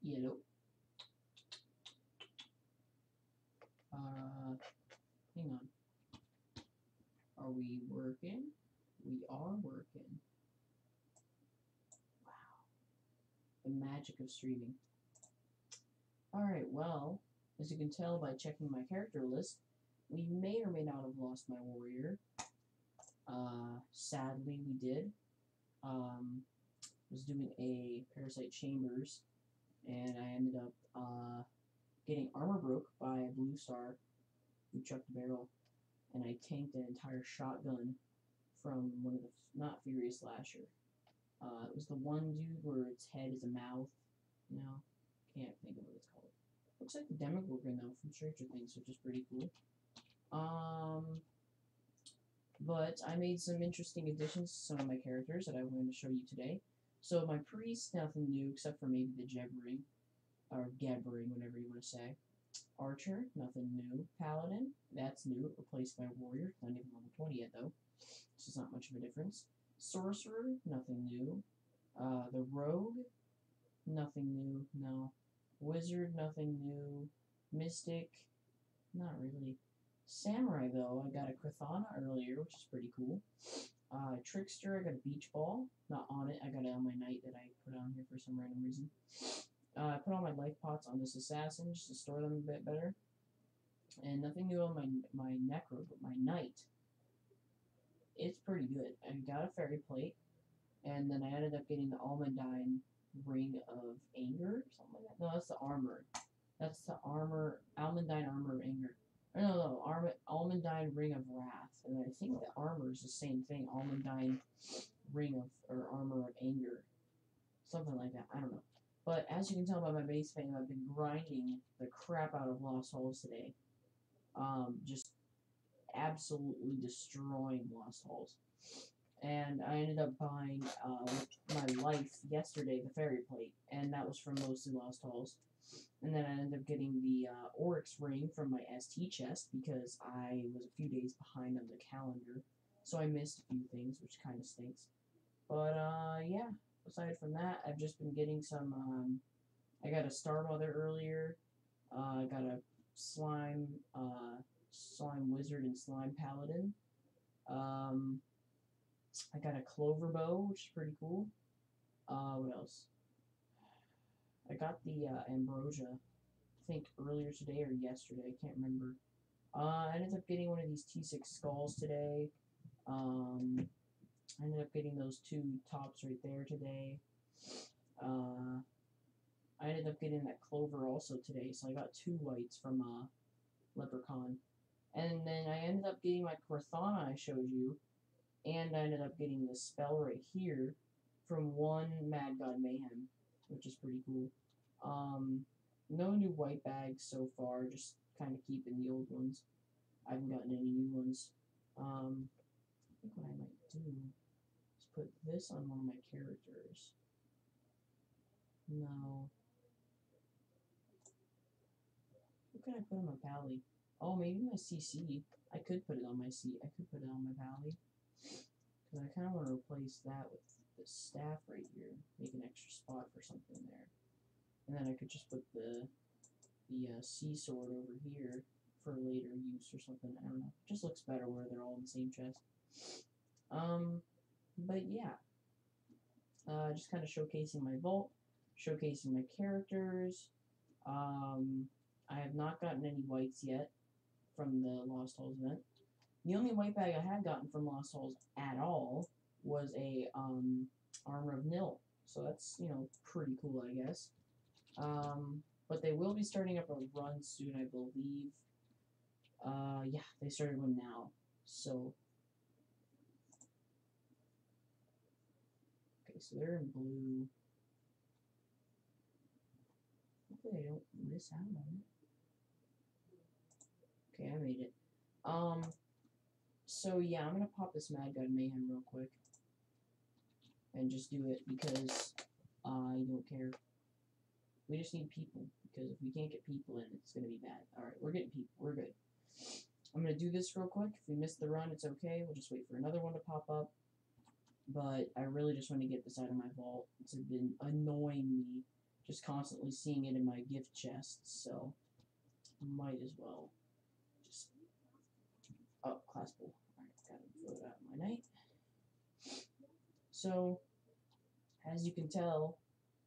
Yellow. Hang on. Are we working? We are working. Wow. The magic of streaming. Alright, well, as you can tell by checking my character list, we may or may not have lost my warrior. Sadly, we did. Was doing a Parasite Chambers, and I ended up getting armor broke by a blue star who chucked a barrel, and I tanked an entire shotgun from one of the, not Furious Slasher. It was the one dude where its head is a mouth. No, can't think of what it's called. Looks like the Demogorgon though from Stranger Things, which is pretty cool. But I made some interesting additions to some of my characters that I'm going to show you today. So my priest, nothing new except for maybe the Gebbering, or Gebbering, whatever you want to say. Archer, nothing new. Paladin, that's new. It replaced my warrior. Not even level 20 yet though, so it's not much of a difference. Sorcerer, nothing new. The Rogue, nothing new. No. Wizard, nothing new. Mystic, not really. Samurai, though, I got a Krathana earlier, which is pretty cool. Trickster, I got a Beach Ball. Not on it, I got it on my Knight that I put on here for some random reason. I put all my life pots on this Assassin just to store them a bit better. And nothing new on my Necro, but my Knight, it's pretty good. I got a Fairy Plate, and then I ended up getting the Almondine Ring of Anger, something like that. No, that's the armor. That's the armor, Almondine Armor of Anger. No, Almondine Ring of Wrath. And I think the armor is the same thing. Almondine Ring of, or Armor of Anger. Something like that. I don't know. But as you can tell by my base fame, I've been grinding the crap out of Lost Halls today. Just absolutely destroying Lost Halls. And I ended up buying my life yesterday, the Fairy Plate. And that was from mostly Lost Halls. And then I ended up getting the Oryx ring from my ST chest because I was a few days behind on the calendar. So I missed a few things, which kind of stinks. But, yeah. Aside from that, I've just been getting some, I got a Star Mother earlier. I got a Slime Wizard and Slime Paladin. I got a Clover Bow, which is pretty cool. What else? I got the Ambrosia, I think earlier today or yesterday, I can't remember. I ended up getting one of these T6 skulls today. I ended up getting those two tops right there today. I ended up getting that clover also today, so I got 2 whites from Leprechaun. And then I ended up getting my Krathana I showed you, and I ended up getting this spell right here from one Mad God Mayhem, which is pretty cool. No new white bags so far, just kind of keeping the old ones. I haven't gotten any new ones. I think what I might do is put this on one of my characters. No. What can I put on my pally? Oh, maybe my CC. I could put it on my I could put it on my pally. Because I kind of want to replace that with the staff right here. Make an extra spot for something there. And then I could just put the sea sword over here for later use or something. I don't know. It just looks better where they're all in the same chest. But yeah. Just kind of showcasing my vault, showcasing my characters. I have not gotten any whites yet from the Lost Halls event. The only white bag I had gotten from Lost Halls at all was a Armor of Nil. So that's, you know, pretty cool, I guess. But they will be starting up a run soon, I believe. Yeah, they started one now. So, okay, so they're in blue. Hopefully I don't miss out on it. Okay, I made it. So yeah, I'm gonna pop this Mad God Mayhem real quick. And just do it because I don't care. We just need people, because if we can't get people in, it's gonna be bad. Alright, we're getting people. We're good. I'm gonna do this real quick. If we miss the run, it's okay. We'll just wait for another one to pop up. But I really just want to get this out of my vault. It's been annoying me just constantly seeing it in my gift chests, so might as well just. Oh, class pool. Alright, gotta vote out my night. So, as you can tell,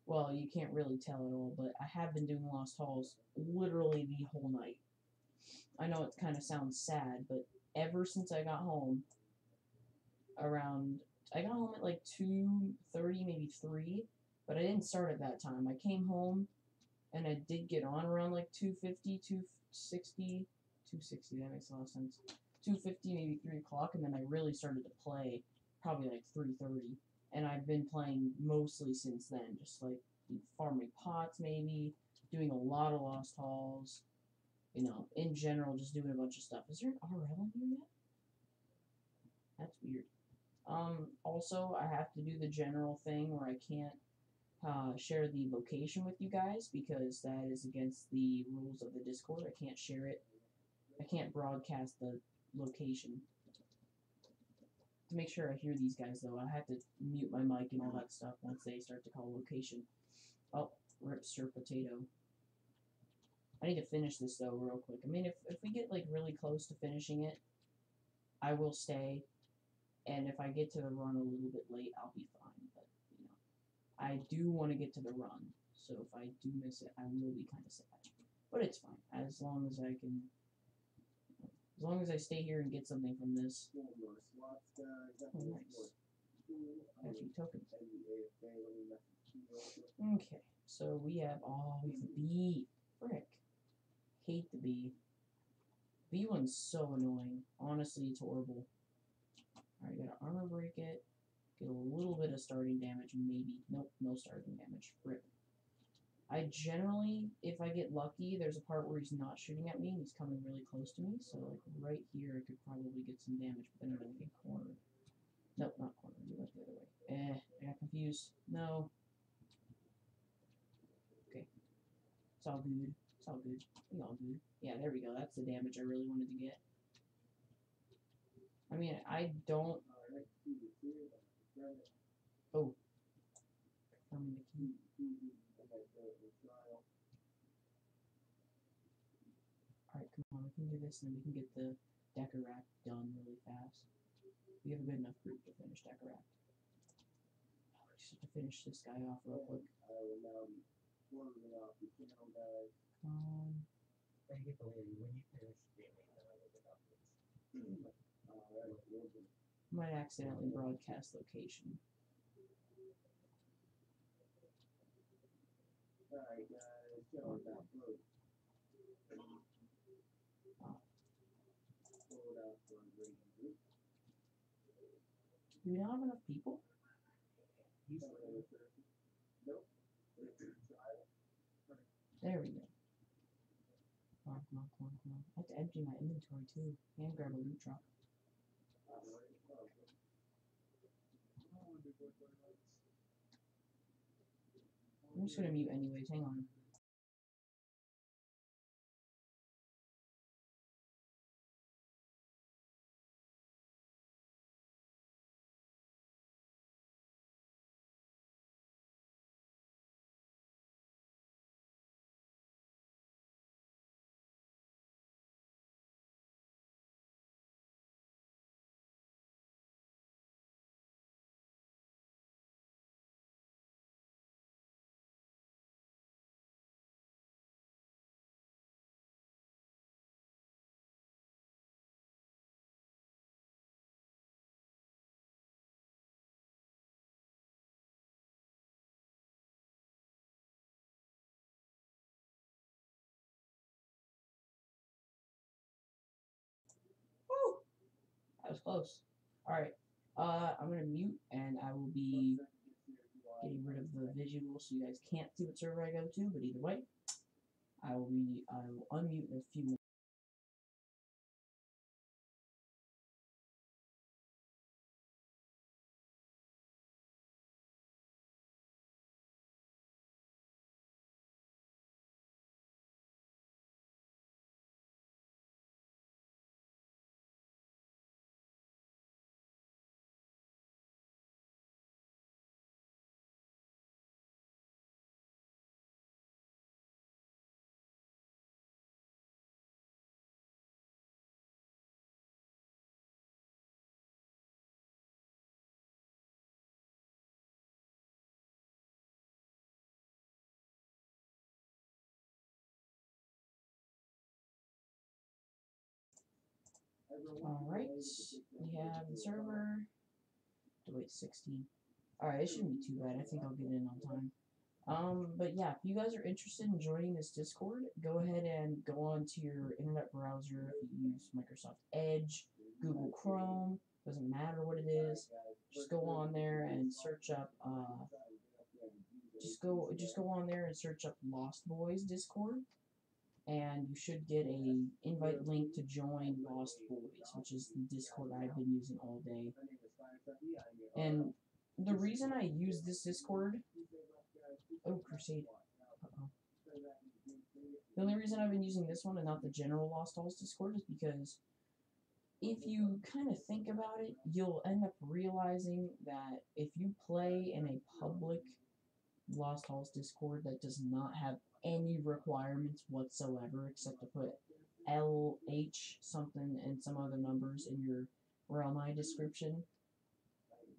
well, you can't really tell at all, but I have been doing Lost Halls literally the whole night. I know it kind of sounds sad, but ever since I got home, I got home at like 2:30, maybe 3, but I didn't start at that time. I came home and I did get on around like 2:50, 2:60, 2:60. That makes a lot of sense. 2:50, maybe 3 o'clock, and then I really started to play probably like 3:30, and I've been playing mostly since then, just like farming pots, maybe doing a lot of Lost Halls. In general, just doing a bunch of stuff. Is there an RL in here yet? That's weird. Also, I have to do the general thing where I can't share the location with you guys because that is against the rules of the Discord. I can't share it. I can't broadcast the location. To make sure I hear these guys, though, I have to mute my mic and all that stuff once they start to call location. Oh, rip Sir Potato. I need to finish this, though, real quick. I mean, if we get, like, really close to finishing it, I will stay. And if I get to the run a little bit late, I'll be fine. But, I do want to get to the run. So if I do miss it, I will be kind of sad. But it's fine. As long as I can... As long as I stay here and get something from this. Oh, nice. Actually, tokens. Okay, so we have... Oh, we have the bee. Frick. Hate the bee. Bee one's so annoying. Honestly, it's horrible. Alright, gotta armor break it. Get a little bit of starting damage, maybe. Nope, no starting damage. Rip. I generally, if I get lucky, there's a part where he's not shooting at me and he's coming really close to me. So, like, right here, I could probably get some damage, but then I'm gonna get cornered. Nope, not cornered. We went the other way. I got confused. No. Okay. It's all good. It's all good. It's all good. Yeah, there we go. That's the damage I really wanted to get. I mean, I don't... Oh. Confirming the key. Alright, come on, we can do this and then we can get the Decoract done really fast. We have a good enough group to finish Decoract. Oh, we just have to finish this guy off real quick. Come on. Might accidentally broadcast location. Alright, guys, oh. Do we not have enough people? There we go. Come on, come on, come on, come on. I have to empty my inventory too. And grab a loot drop. I'm just gonna mute anyways, hang on. Woo! That was close. Alright. I'm gonna mute and I will be getting rid of the visual so you guys can't see what server I go to, but either way, I will unmute in a few minutes. Alright, we have the server. Wait, 16. Alright, it shouldn't be too bad. I think I'll get in on time. But yeah, if you guys are interested in joining this Discord, go ahead and go on to your internet browser. If you use Microsoft Edge, Google Chrome, doesn't matter what it is. Just go on there and search up. Just go on there and search up Lost Boys Discord, and you should get a invite link to join Lost Boys, which is the Discord I've been using all day. And the reason I use this Discord, oh Crusade, uh-oh. The only reason I've been using this one and not the general Lost Halls Discord is because if you kind of think about it, you'll end up realizing that if you play in a public Lost Halls Discord that does not have any requirements whatsoever except to put LH something and some other numbers in your Realm I description,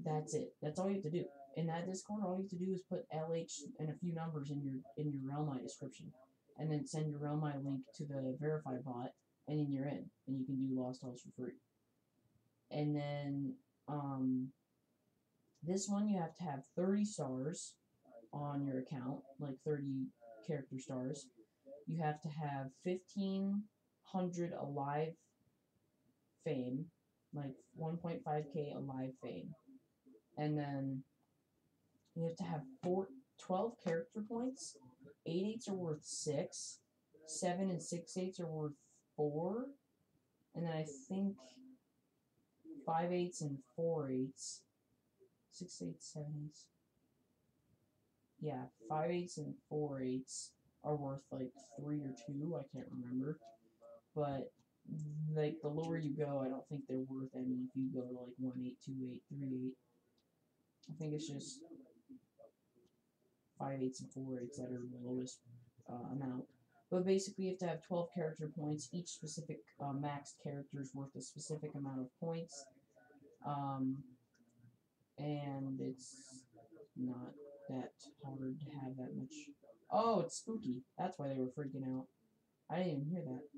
that's it. That's all you have to do. In that Discord, all you have to do is put LH and a few numbers in your Realm I description, and then send your Realm I link to the verify bot, and then you're in, and you can do Lost Halls for free. And then this one you have to have 30 stars on your account, like 30 character stars. You have to have 1,500 alive fame, like 1.5k alive fame. And then you have to have 12 character points. 8/8s are worth 6. 7 and 6/8s are worth 4. And then I think 5/8s and 4/8s. 6/8s, 7/8s. Yeah, 5/8s and 4/8s are worth like 3 or 2. I can't remember. But like the lower you go, I don't think they're worth any. If you go to like 1/8, 2/8, 3/8, I think it's just 5/8s and 4/8s that are the lowest amount. But basically, you have to have 12 character points. Each specific maxed character is worth a specific amount of points. And it's not that hard to have that much. Oh, it's spooky. That's why they were freaking out. I didn't even hear that.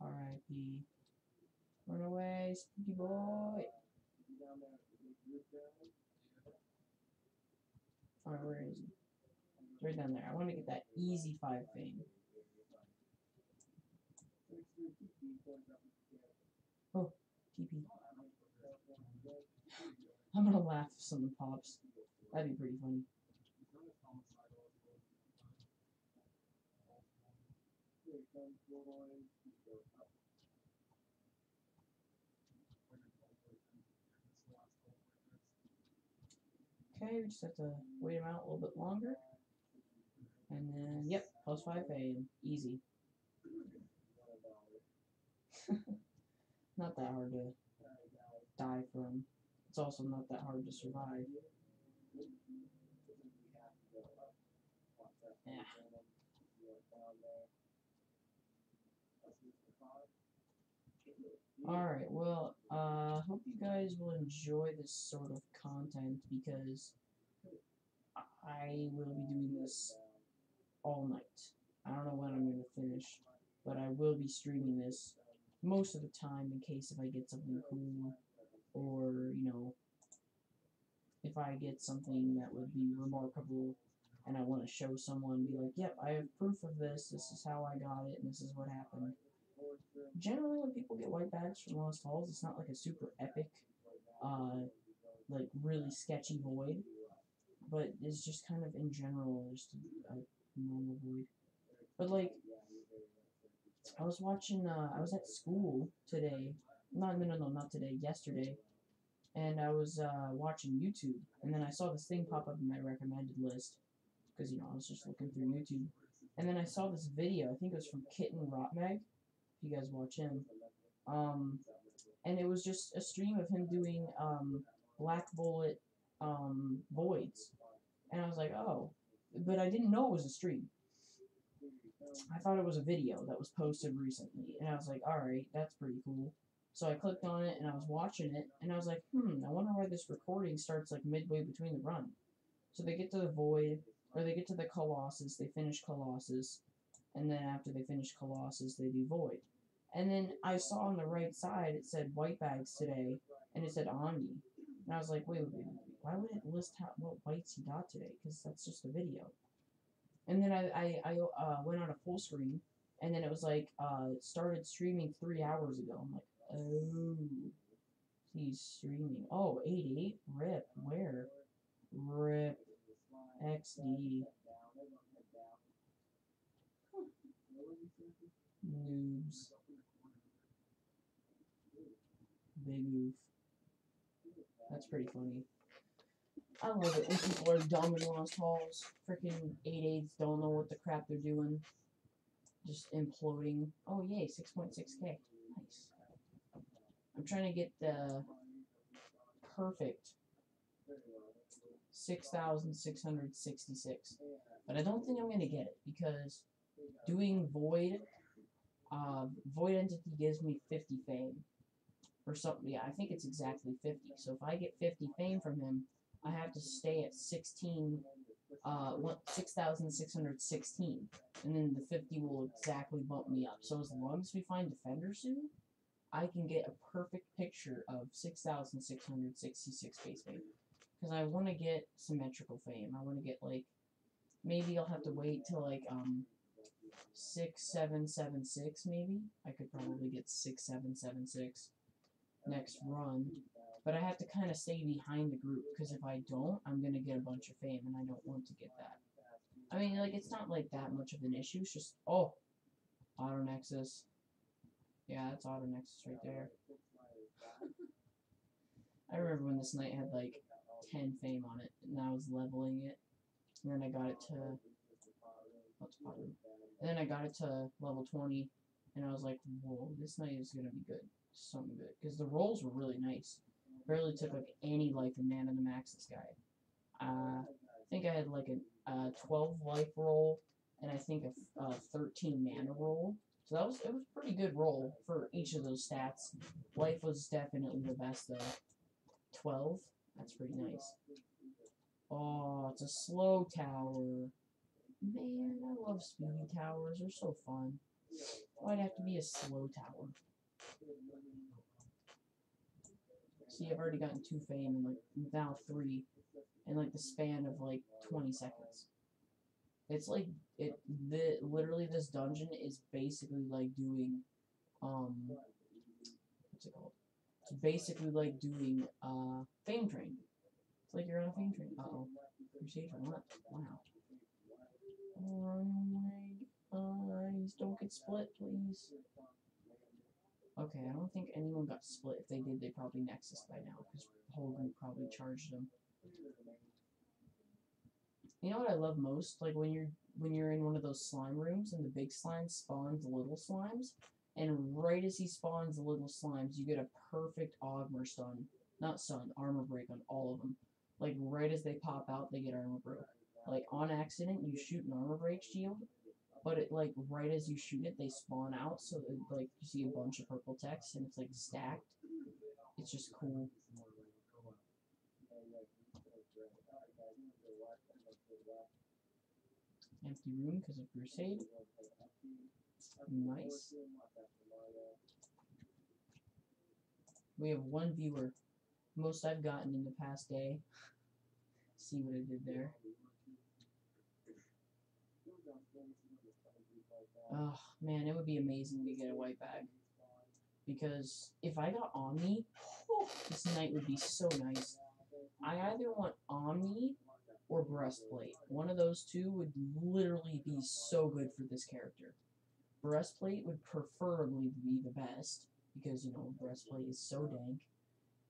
R.I.P. Run away, spooky boy. Alright, where is he? It's right down there. I want to get that easy 5 fame. Oh, TP. I'm gonna laugh if something pops. That'd be pretty funny. Okay, we just have to wait him out a little bit longer. And then, yep, plus 5 fame. Easy. Not that hard to die from. It's also not that hard to survive. Yeah. Alright, well, hope you guys will enjoy this sort of content because I will be doing this all night. I don't know when I'm going to finish, but I will be streaming this most of the time in case if I get something cool or, you know, if I get something that would be remarkable and I want to show someone, be like, yep, I have proof of this, this is how I got it, and this is what happened. Generally, when people get white badges from Lost Halls, it's not like a super epic, like really sketchy void, but it's just kind of in general just a normal void. But like, I was watching, I was at school today. No, not today, yesterday. And I was watching YouTube, and then I saw this thing pop up in my recommended list because, you know, I was just looking through YouTube. And then I saw this video, I think it was from Kitten Rotmag, if you guys watch him. And it was just a stream of him doing Black Bullet voids. And I was like, oh. But I didn't know it was a stream. I thought it was a video that was posted recently. And I was like, alright, that's pretty cool. So I clicked on it and I was watching it. And I was like, I wonder why this recording starts like midway between the run. So they get to the void. or they get to the Colossus, they finish Colossus, and then after they finish Colossus, they do Void. And then I saw on the right side it said white bags today, and it said Omni. And I was like, wait, why would it list what whites he got today? Because that's just a video. And then I went on a full screen, and then it was like, it started streaming 3 hours ago. I'm like, oh, he's streaming. Oh, 8-8? Rip. Where? Rip. XD. Noobs. Big oof. That's pretty funny. I love it when people are dumb in Lost Halls. Freaking 8-8s don't know what the crap they're doing. Just imploding. Oh, yay, 6.6k. Nice. I'm trying to get the perfect 6,666. But I don't think I'm going to get it because doing Void, Void Entity gives me 50 fame. Or something. Yeah, I think it's exactly 50. So if I get 50 fame from him, I have to stay at 6,616. And then the 50 will exactly bump me up. So as long as we find Defender soon, I can get a perfect picture of 6,666 base fame. Because I want to get symmetrical fame. I want to get, like, maybe I'll have to wait till, like, 6,776 maybe. I could probably get 6,776 next run. But I have to kind of stay behind the group, because if I don't, I'm going to get a bunch of fame, and I don't want to get that. I mean, like, it's not, like, that much of an issue. It's just, oh, Auto Nexus. Yeah, that's Auto Nexus right there. I remember when this knight had, like, 10 fame on it, and I was leveling it. And then I got it to, and then I got it to level 20, and I was like, whoa, this knight is going to be good. Something good. Because the rolls were really nice. Barely took, like, any life in mana to max this guy. I think I had, like, a 12 life roll, and I think a 13 mana roll. So it was a pretty good roll for each of those stats. Life was definitely the best, though. 12? That's pretty nice. Oh, it's a slow tower. Man, I love speedy towers. They're so fun. Why'd it have to be a slow tower? See, I've already gotten 2 fame and, like, now 3 in, like, the span of, like, 20 seconds. It's like, literally this dungeon is basically like doing, what's it called? It's basically like doing, Fame Train. It's like you're on a Fame Train. Uh-oh. Crusade from left. Wow. Oh my eyes, don't get split, please. Okay, I don't think anyone got split. If they did, they probably Nexus by now, because the whole group probably charged them. You know what I love most? Like when you're in one of those slime rooms and the big slime spawns little slimes, and right as he spawns the little slimes, you get a perfect Augmer stun. Not stun, armor break on all of them. Like right as they pop out, they get armor break. Like on accident, you shoot an armor break shield, but it like right as you shoot it, they spawn out, so it, like you see a bunch of purple text and it's like stacked. It's just cool. Empty room because of Crusade. Nice. We have 1 viewer. Most I've gotten in the past day. See what I did there. Oh, man, it would be amazing to get a white bag. Because if I got Omni, this knight would be so nice. I either want Omni or Breastplate. One of those two would literally be so good for this character. Breastplate would preferably be the best, because, you know, Breastplate is so dank.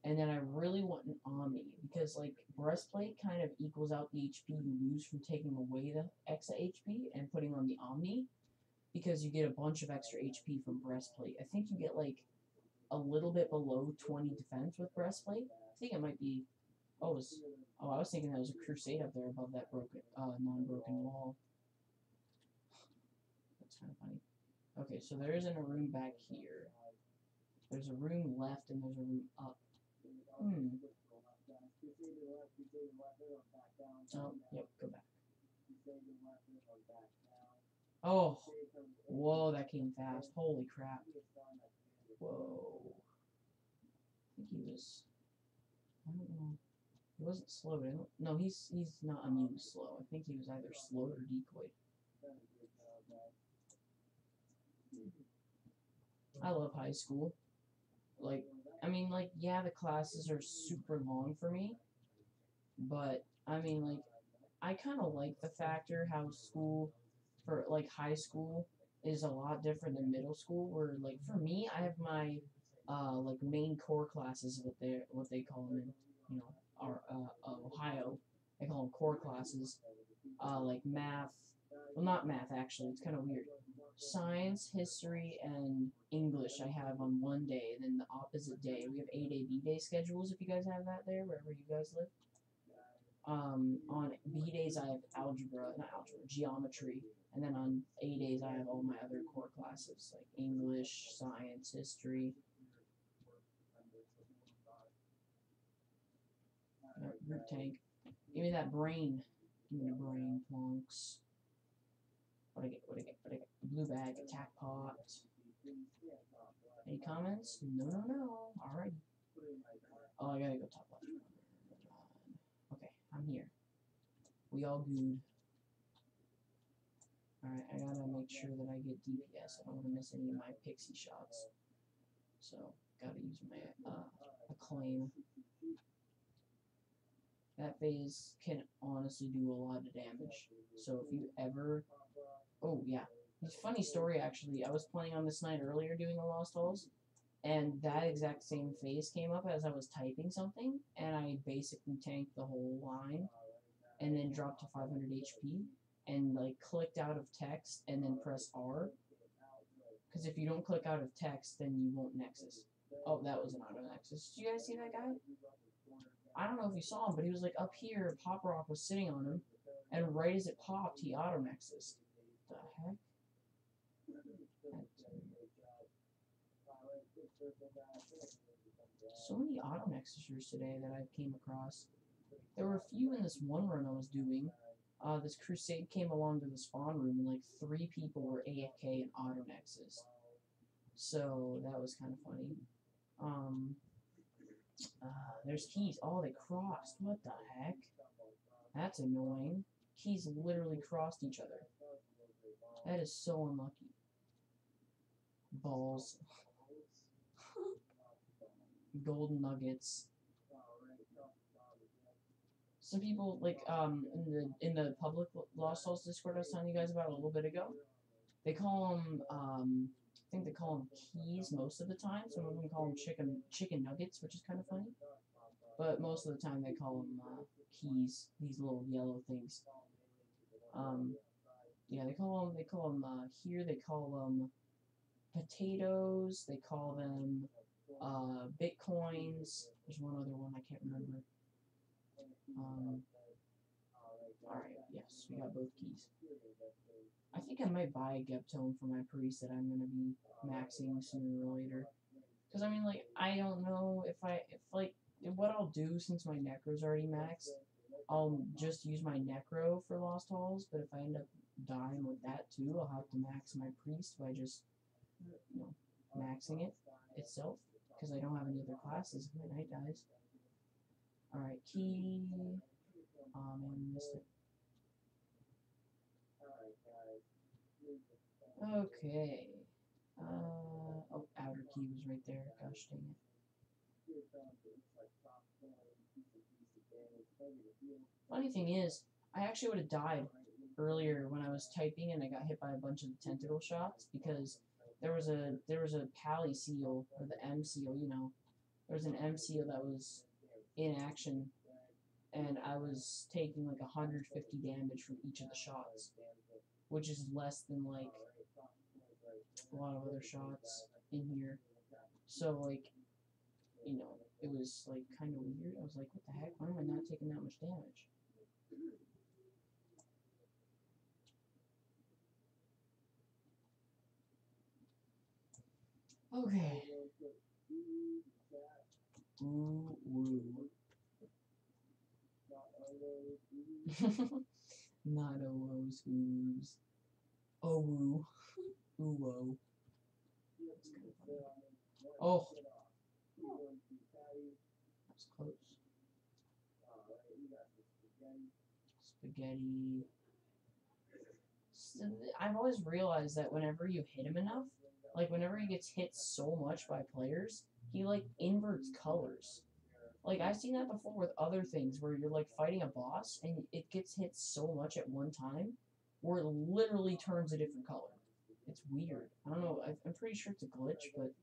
And then I really want an Omni, because, like, Breastplate kind of equals out the HP you lose from taking away the extra HP and putting on the Omni, because you get a bunch of extra HP from Breastplate. I think you get, like, a little bit below 20 defense with Breastplate. I think it might be... I was thinking that was a Crusade up there above that broken, non-broken wall. That's kind of funny. Okay, so there isn't a room back here. There's a room left and there's a room up. Oh, yep, go back. Oh, whoa, that came fast. Holy crap. Whoa. I think he was. I don't know. He wasn't slowed. No, he's not immune to slow. I think he was either slowed or decoyed. I love high school. Like, I mean, like, yeah, the classes are super long for me, but I mean, like, I kind of like the factor how school for like high school is a lot different than middle school. Where like for me, I have my like main core classes, what they call them in our Ohio. They call them core classes, like math. Well, not math actually. It's kind of weird. Science, history, and English I have on one day, and then the opposite day we have A-day, B-day schedules. If you guys have that there, wherever you guys live. On B days I have not algebra, geometry, and then on A days I have all my other core classes like English, science, history. Group tank. Give me that brain. Give me the brain, plonks. What I get? What I get? What I get? Blue bag, attack pot. Any comments? No, no, no. Alright. Oh, I gotta go top left. Okay, I'm here. We all good. Alright, I gotta make sure that I get DPS. I don't want to miss any of my pixie shots. So, gotta use my acclaim. That phase can honestly do a lot of damage. So if you ever... Oh, yeah. Funny story, actually. I was playing on this night earlier doing the Lost Halls, and that exact same phase came up as I was typing something, and I basically tanked the whole line, and then dropped to 500 HP, and like clicked out of text, and then pressed R. Because if you don't click out of text, then you won't Nexus. Oh, that was an auto Nexus. Did you guys see that guy? I don't know if you saw him, but he was like up here, Pop Rock was sitting on him, and right as it popped, he auto Nexus. The heck? So many auto Nexusers today that I came across. There were a few in this one run I was doing. This crusade came along to the spawn room, and like 3 people were AFK and auto Nexus. So that was kind of funny. There's keys. Oh, they crossed. What the heck? That's annoying. Keys literally crossed each other. That is so unlucky. Balls. Golden nuggets. Some people like in the public Lost Souls Discord I was telling you guys about a little bit ago. They call them I think they call them keys most of the time. Some of them call them chicken nuggets, which is kind of funny. But most of the time they call them keys. These little yellow things. Yeah, they call them here. They call them potatoes. They call them bitcoins. There's one other one I can't remember. Alright, yes, we got both keys. I think I might buy a Geptone for my priest that I'm gonna be maxing sooner or later. Because I mean, like, I don't know if what I'll do since my Necro's already maxed. I'll just use my Necro for Lost Halls, but if I end up dying with that too, I'll have to max my priest by just, maxing it itself. Because I don't have any other classes if my knight dies. Alright, key. Oh man, missed it. Okay. Oh, outer key was right there. Gosh dang it. Funny thing is, I actually would have died earlier when I was typing and I got hit by a bunch of tentacle shots because there was a pally seal or the M seal, there was an M seal that was in action and I was taking like 150 damage from each of the shots, which is less than like a lot of other shots in here. So like, it was like kind of weird. I was like, what the heck? Why am I not taking that much damage? Okay. Ooh, woo. Not a woes ooze. Oh, woo. Ooh, whoa. That's kind of funny. Oh, that's close. Spaghetti. I've always realized that whenever you hit him enough, like whenever he gets hit so much by players, he like inverts colors. Like I've seen that before with other things where you're like fighting a boss and it gets hit so much at one time where it literally turns a different color. It's weird. I don't know. I'm pretty sure it's a glitch, but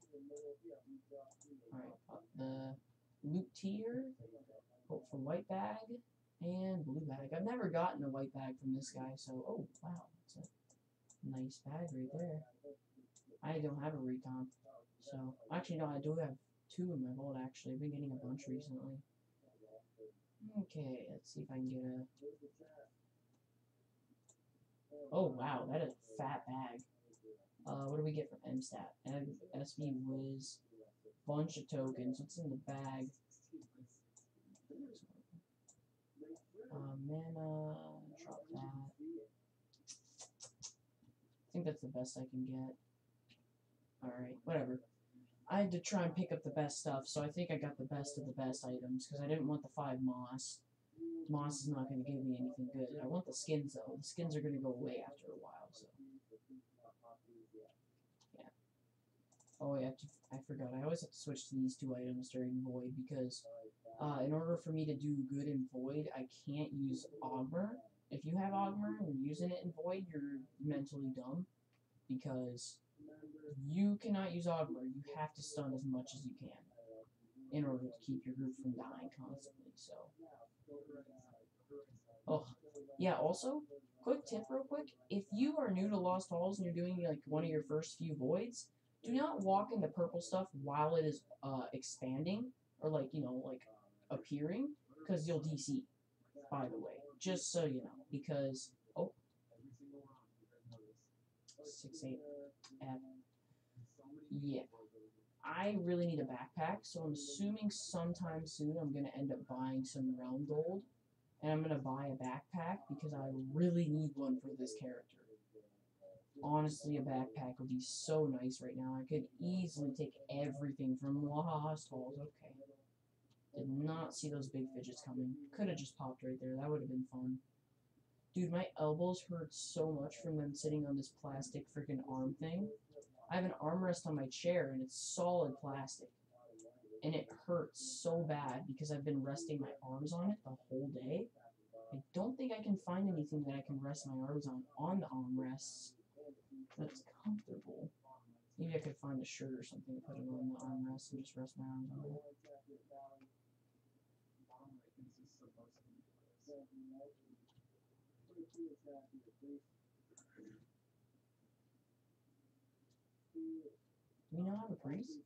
alright. Pop the loot tier. Hope for white bag and blue bag. I've never gotten a white bag from this guy, so oh wow, it's a nice bag right there. I don't have a recomp, so actually no, I do have two in my vault. Actually, I've been getting a bunch recently. Okay, let's see if I can get a. Oh wow, that is a fat bag. What do we get from MStat? SB Wiz, bunch of tokens. What's in the bag? Mana, drop that. I think that's the best I can get. Alright, whatever. I had to try and pick up the best stuff, so I think I got the best of the best items, because I didn't want the 5 moss. Moss is not going to give me anything good. I want the skins, though. The skins are going to go away after a while, so. Yeah. Oh, yeah, I forgot. I always have to switch to these 2 items during Void, because in order for me to do good in Void, I can't use Augmer. If you have Augmer and you're using it in Void, you're mentally dumb, because you cannot use Augmer. You have to stun as much as you can in order to keep your group from dying constantly, so. Oh, yeah, also, quick tip real quick. If you are new to Lost Halls and you're doing, like, one of your first few voids, do not walk in the purple stuff while it is, expanding, or, like, you know, like, appearing, because you'll DC, by the way. Just so you know, because, oh, 6-8 F. Yeah. I really need a backpack, so I'm assuming sometime soon I'm going to end up buying some Realm Gold, and I'm going to buy a backpack because I really need one for this character. Honestly, a backpack would be so nice right now. I could easily take everything from Lost Halls. Okay. Did not see those big fidgets coming. Could have just popped right there. That would have been fun. Dude, my elbows hurt so much from them sitting on this plastic freaking arm thing. I have an armrest on my chair, and it's solid plastic. And it hurts so bad because I've been resting my arms on it the whole day. I don't think I can find anything that I can rest my arms on the armrests that's comfortable. Maybe I could find a shirt or something to put it on the armrest and just rest my arms on it. Do we not have a priest?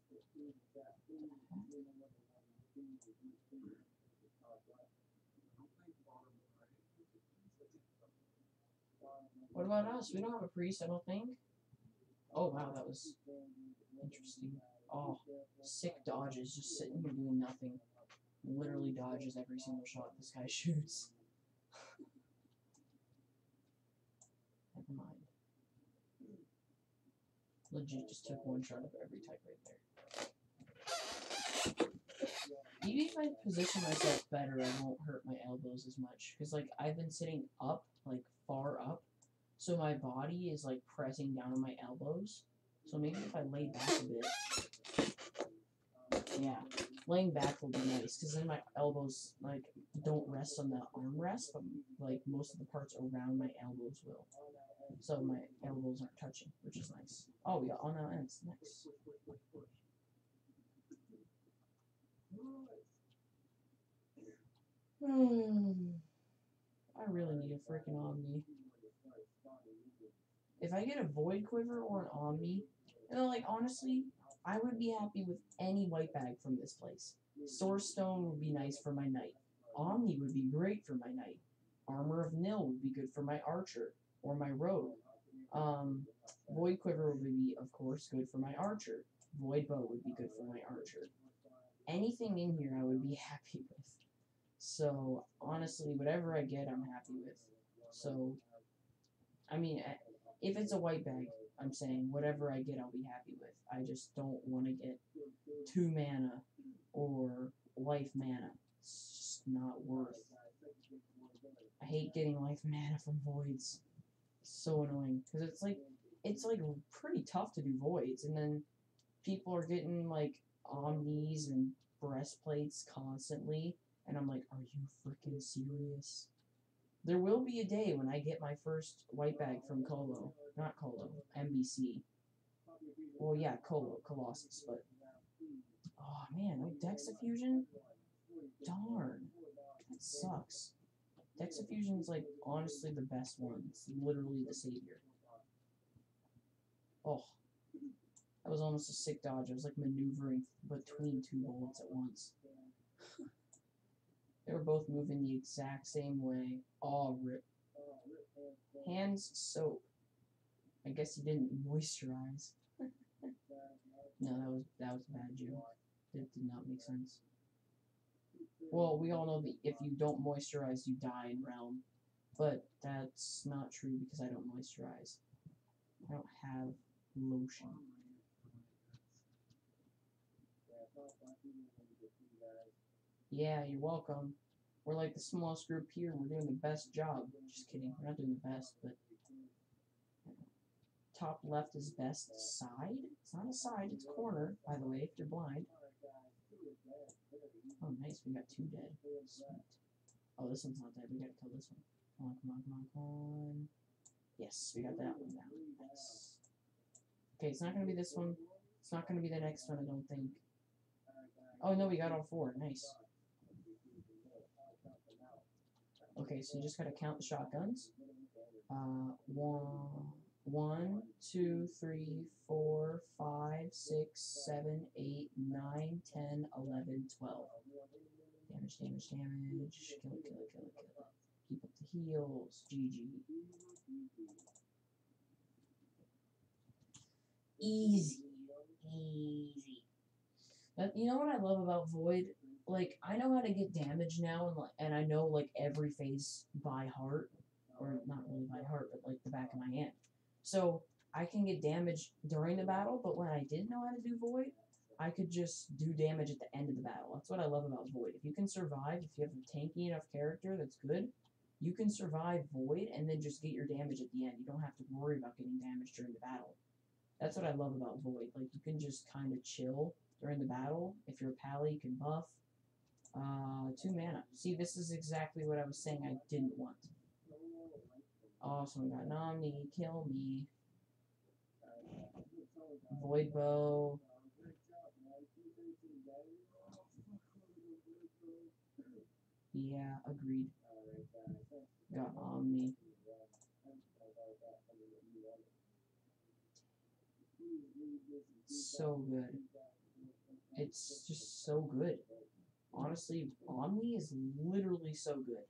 What about us? We don't have a priest, I don't think. Oh, wow, that was interesting. Oh, sick dodges, just sitting here doing nothing. Literally dodges every single shot this guy shoots. Never mind. Legit just took one shot of every type right there. Maybe if I position myself better, I won't hurt my elbows as much. Because, like, I've been sitting up, like, far up. So my body is, like, pressing down on my elbows. So maybe if I lay back a bit. Yeah. Laying back will be nice. Because then my elbows, like, don't rest on the armrest. But, like, most of the parts around my elbows will. So my elbows aren't touching, which is nice. Oh, we got all now ends. Nice. I really need a freaking Omni. If I get a Void Quiver or an Omni, you know, like, honestly, I would be happy with any white bag from this place. Source Stone would be nice for my knight. Omni would be great for my knight. Armor of Nil would be good for my archer or my rogue. Void Quiver would be, of course, good for my archer. Void Bow would be good for my archer. Anything in here I would be happy with. So, honestly, whatever I get, I'm happy with. So, I mean, If it's a white bag, I'm saying whatever I get, I'll be happy with. I just don't want to get 2 mana or life mana. It's just not worth. I hate getting life mana from voids. It's so annoying because it's like pretty tough to do voids, and then people are getting like omnis and breastplates constantly, and I'm like, are you freaking serious? There will be a day when I get my first white bag from Colo. Not Colo, MBC. Well, yeah, Colo, Colossus, but... Oh, man, no Dexaffusion? Darn. That sucks. Dexaffusion's, like, honestly the best one. It's literally the savior. Oh. That was almost a sick dodge. I was, like, maneuvering between 2 bullets at once. They were both moving the exact same way. Oh, rip. Hands soap. I guess he didn't moisturize. No, that was a bad joke. That did not make sense. Well, we all know that if you don't moisturize, you die in Realm. But that's not true because I don't moisturize. I don't have lotion. Yeah, you're welcome. We're like the smallest group here. We're doing the best job. Just kidding. We're not doing the best, but... Top left is best side? It's not a side, it's corner, by the way, if you're blind. Oh, nice. We got 2 dead. Sweet. Oh, this one's not dead. We gotta kill this one. Come on, come on, come on, come on. Yes, we got that one down. Nice. Okay, it's not gonna be this one. It's not gonna be the next one, I don't think. Oh, no, we got all 4. Nice. Okay, so you just gotta count the shotguns. 1, 2, 3, 4, 5, 6, 7, 8, 9, 10, 11, 12. Damage, damage, damage. Kill it, kill it, kill it, kill it. Keep up the heals. GG. Easy. Easy. But you know what I love about Void? Like, I know how to get damage now, and I know, like, every phase by heart. Or not really by heart, but, like, the back of my hand. So, I can get damage during the battle, but when I didn't know how to do Void, I could just do damage at the end of the battle. That's what I love about Void. If you can survive, if you have a tanky enough character that's good, you can survive Void and then just get your damage at the end. You don't have to worry about getting damage during the battle. That's what I love about Void. Like, you can just kind of chill during the battle. If you're a pally, you can buff. 2 mana. See, this is exactly what I was saying I didn't want. Awesome, got Nomni, kill me. Void Bow. Yeah, agreed. Got Omni. So good. It's just so good. Honestly, Omni is literally so good.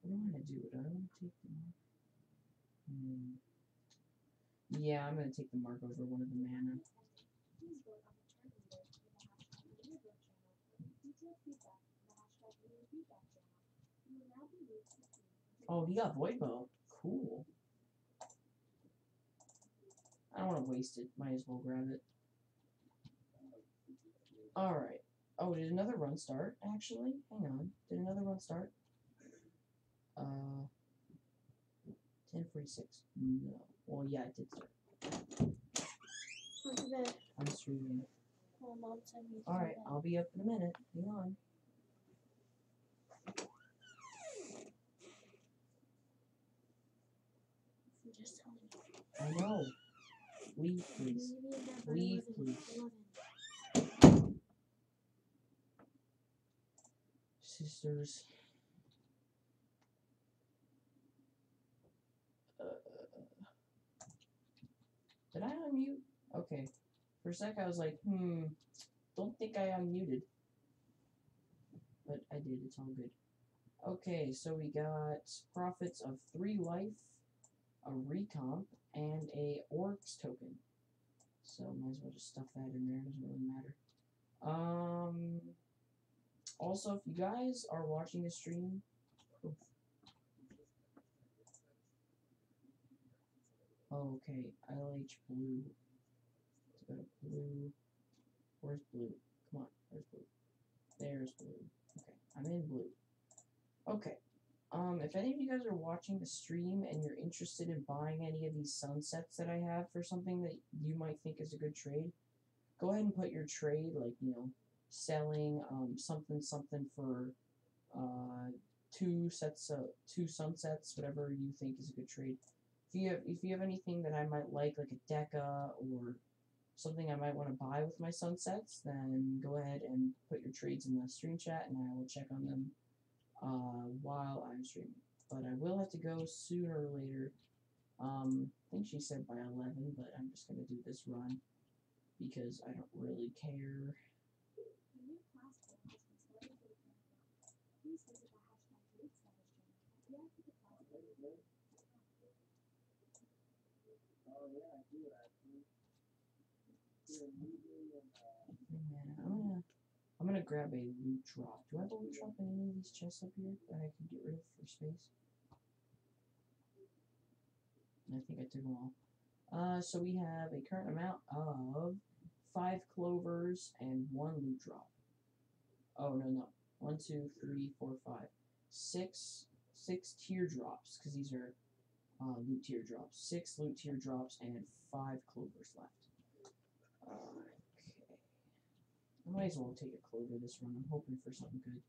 What do I want to do? Do I want to take the mark? Yeah, I'm going to take the mark over one of the mana. Oh, he got Void Bow. Cool. I don't want to waste it. Might as well grab it. Alright. Oh, did another run start, actually? Hang on. Did another run start? 10:46. No. Well, yeah, it did start. I'm streaming. Alright, I'll be up in a minute. Hang on. I know. Leave, please. Leave, please. Sisters. Did I unmute? Okay. For a sec, I was like, don't think I unmuted. But I did. It's all good. Okay, so we got profits of 3 life, a recomp, and a Orcs token. So might as well just stuff that in there. Doesn't really matter. Also, if you guys are watching the stream, Oh, okay. LH blue. Let's go to blue. Where's blue? Come on. Where's blue? There's blue. Okay. I'm in blue. Okay. If any of you guys are watching the stream and you're interested in buying any of these sunsets that I have for something that you might think is a good trade, go ahead and put your trade, like, selling something for two sunsets, whatever you think is a good trade. If you have anything that I might like a Deca or something I might want to buy with my sunsets, then go ahead and put your trades in the stream chat, and I will check on them while I'm streaming. But I will have to go sooner or later. I think she said by 11, but I'm just gonna do this run because I don't really care. Yeah, I'm gonna grab a loot drop. Do I have a loot drop in any of these chests up here that I can get rid of for space? I think I took them all. So we have a current amount of 5 clovers and 1 loot drop. Oh, no. 1, 2, 3, 4, 5. 6 teardrops, because these are loot teardrops. 6 loot teardrops and 5 clovers left. Okay. I might as well take a clover this run. I'm hoping for something good.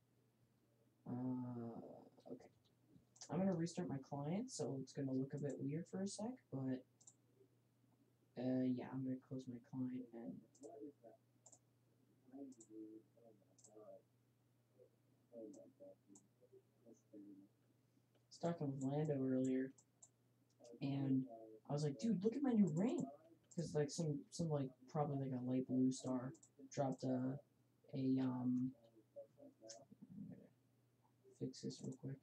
Okay. I'm going to restart my client, so it's going to look a bit weird for a sec, but yeah, I'm going to close my client and... I was talking with Lando earlier, and I was like, dude, look at my new ring! Because, like, some like, probably, like, a light blue star dropped I'm gonna fix this real quick.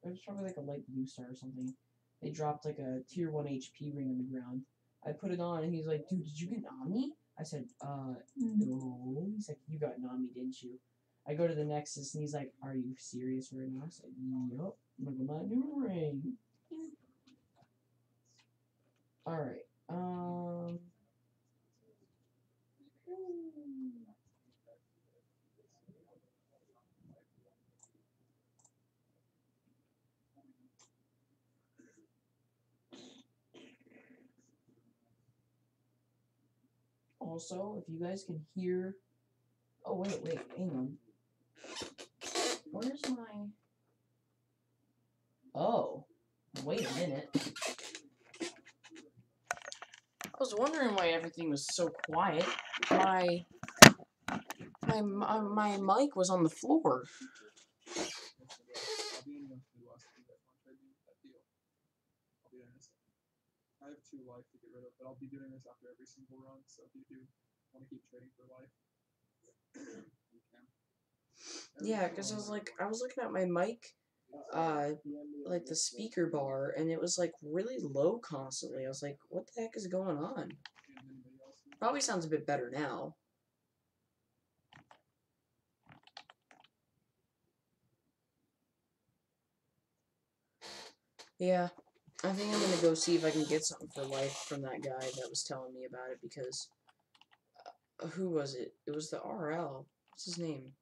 It was probably like a light blue star or something. They dropped like a tier 1 HP ring on the ground. I put it on and he's like, dude, did you get Nami? I said, no. He's like, you got Nami, didn't you? I go to the Nexus and he's like, are you serious right now? I said, yup, look at my new ring. Alright, also, if you guys can hear... Oh, wait, hang on. Where's my... Oh, wait a minute. I was wondering why everything was so quiet. My mic was on the floor. I have 2 life to get rid of, but I'll be doing this after every single run, so if you do want to keep trading for life, you can. Yeah, because I was looking at my mic, like the speaker bar, and it was like really low constantly. I was like, what the heck is going on? Probably sounds a bit better now. Yeah, I think I'm gonna go see if I can get something for life from that guy that was telling me about it, because who was it? It was the RL. What's his name?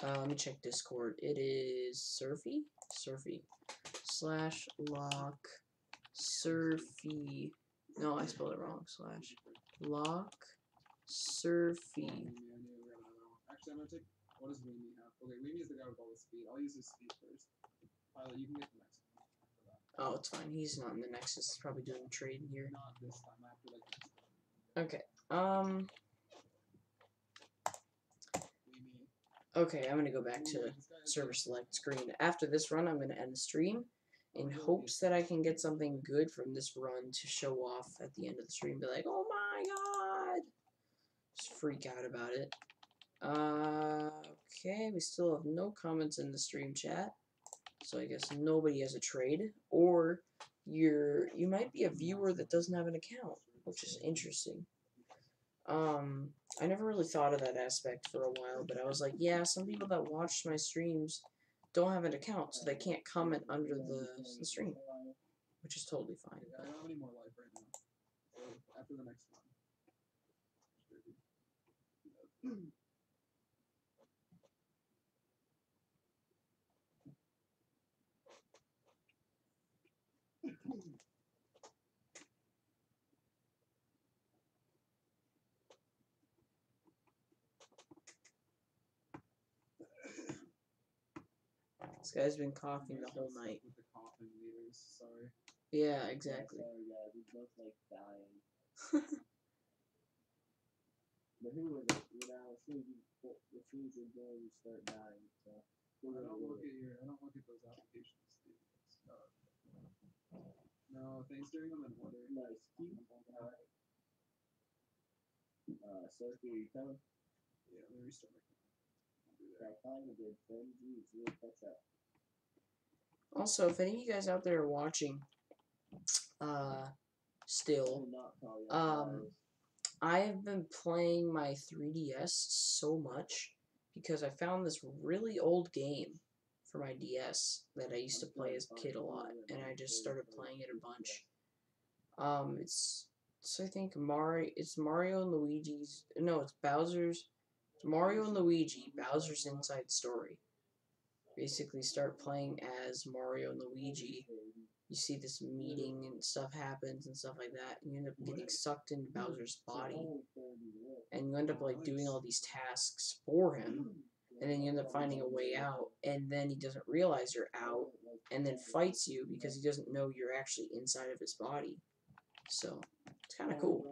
Let me check Discord. It is Surfy? Surfy. /lock Surfy. No, I spelled it wrong. /lock Surfy. Actually, I'm gonna take. What does Weemy have? Okay, Weemy is the guy with all the speed. I'll use his speed first. Pilot, you can get the next one for that. Oh, it's fine. He's not in the Nexus. He's probably doing a trade here. Not this time. After like next time. Okay. Okay, I'm gonna go back to server select screen. After this run, I'm gonna end the stream in hopes that I can get something good from this run to show off at the end of the stream. Be like, oh my god! Just freak out about it. Okay, we still have no comments in the stream chat. So I guess nobody has a trade. Or you might be a viewer that doesn't have an account, which is interesting. I never really thought of that aspect for a while, but I was like, yeah, some people that watched my streams don't have an account, so they can't comment under the stream, which is totally fine. I don't have any more life right now. So after the next one. This guy's been coughing the whole night. With the coughing meters, sorry. Yeah, exactly. Sorry, guys, we both like dying. But who is it? You know, as soon as you're going, you start dying. So I don't look at those applications. No, thanks doing them in order. nice. Alright. Sophie, are you coming? Yeah, let me restart my camera. That kind of good friend. Jeez, really catch up. Also, if any of you guys out there are watching, still, I have been playing my 3DS so much because I found this really old game for my DS that I used to play as a kid a lot, and I just started playing it a bunch. It's I think it's Mario and Luigi's. No, it's Bowser's. It's Mario and Luigi, Bowser's Inside Story. Basically, start playing as Mario and Luigi. You see this meeting and stuff happens and stuff like that, and you end up getting sucked into Bowser's body, and you end up like doing all these tasks for him, and then you end up finding a way out, and then he doesn't realize you're out, and then fights you because he doesn't know you're actually inside of his body. So it's kind of cool.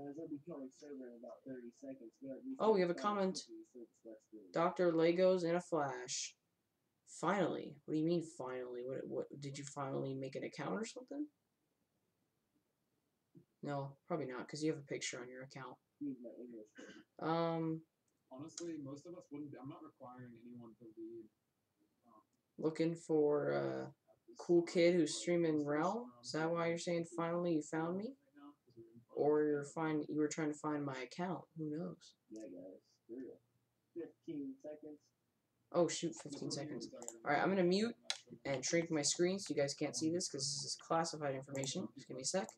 Oh, we have a comment. Dr. Legos in a Flash. Finally. What do you mean finally? What did you finally make an account or something? No, probably not, because you have a picture on your account. Honestly, most of us wouldn't be. I'm not requiring anyone to lead. Looking for a cool kid who's streaming Realm? Is that why you're saying finally you found me? Or you were trying to find my account? Who knows? Yeah, guys. 15 seconds. Oh shoot, 15 seconds. Alright, I'm gonna mute and shrink my screen so you guys can't see this because this is classified information. Just give me a sec.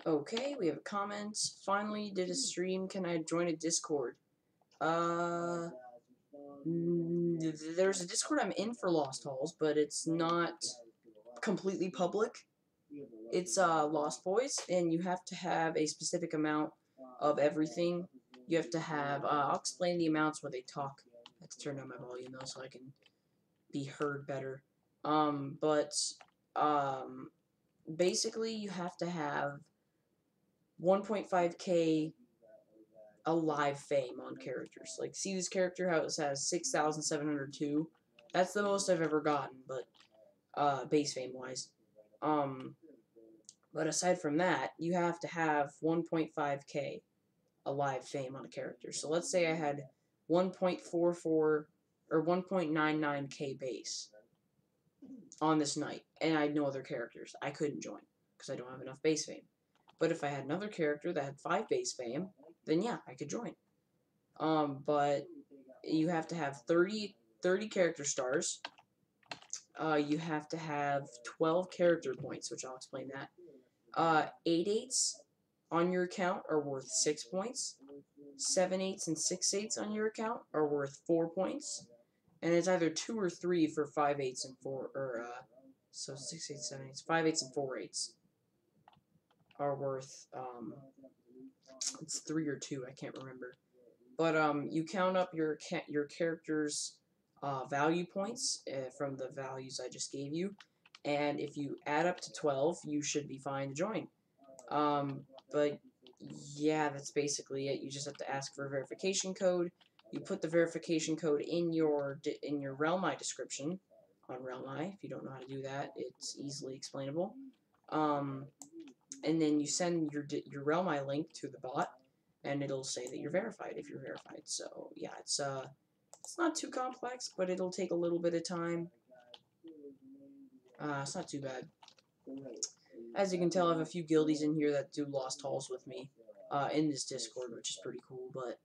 Okay, we have a comment. Finally did a stream. Can I join a Discord? There's a Discord I'm in for Lost Halls, but it's not completely public. It's Lost Boys, and you have to have a specific amount of everything. You have to have, I'll explain the amounts where they talk. I have to turn down my volume though so I can be heard better. Basically you have to have 1.5k alive fame on characters. Like, see this character, how it says 6,702? That's the most I've ever gotten, but, base fame-wise. But aside from that, you have to have 1.5k alive fame on a character. So let's say I had 1.44 or 1.99k base on this night, and I had no other characters. I couldn't join, because I don't have enough base fame. But if I had another character that had 5 base fame, then yeah, I could join. But you have to have 30 character stars. You have to have 12 character points, which I'll explain that. 8/8s on your account are worth 6 points. 7/8s and 6/8s on your account are worth 4 points. And it's either 2 or 3 for 5/8s and 4, so 6/8, 7/8s, 5/8s and 4/8s are worth, it's 3 or 2, I can't remember. But you count up your character's value points from the values I just gave you, and if you add up to 12, you should be fine to join. But yeah, that's basically it. You just have to ask for a verification code. You put the verification code in your Realmi description on Realmi. If you don't know how to do that, it's easily explainable. And then you send your Realmi link to the bot, and it'll say that you're verified if you're verified. So yeah, it's not too complex, but it'll take a little bit of time. It's not too bad. As you can tell, I have a few guildies in here that do Lost Halls with me in this Discord, which is pretty cool. But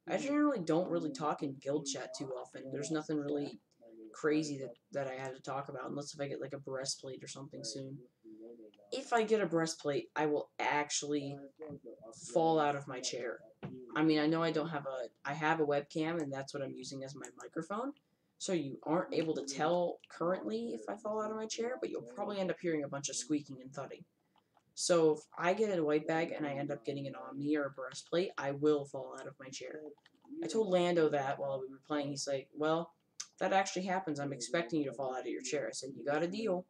I generally don't really talk in guild chat too often. There's nothing really crazy that I had to talk about, unless if I get like a breastplate or something soon. If I get a breastplate, I will actually fall out of my chair. I mean, I know I have a webcam, and that's what I'm using as my microphone. So you aren't able to tell currently if I fall out of my chair, but you'll probably end up hearing a bunch of squeaking and thudding. So if I get a white bag and I end up getting an Omni or a breastplate, I will fall out of my chair. I told Lando that while we were playing. He's like, well, that actually happens. I'm expecting you to fall out of your chair. I said, you got a deal.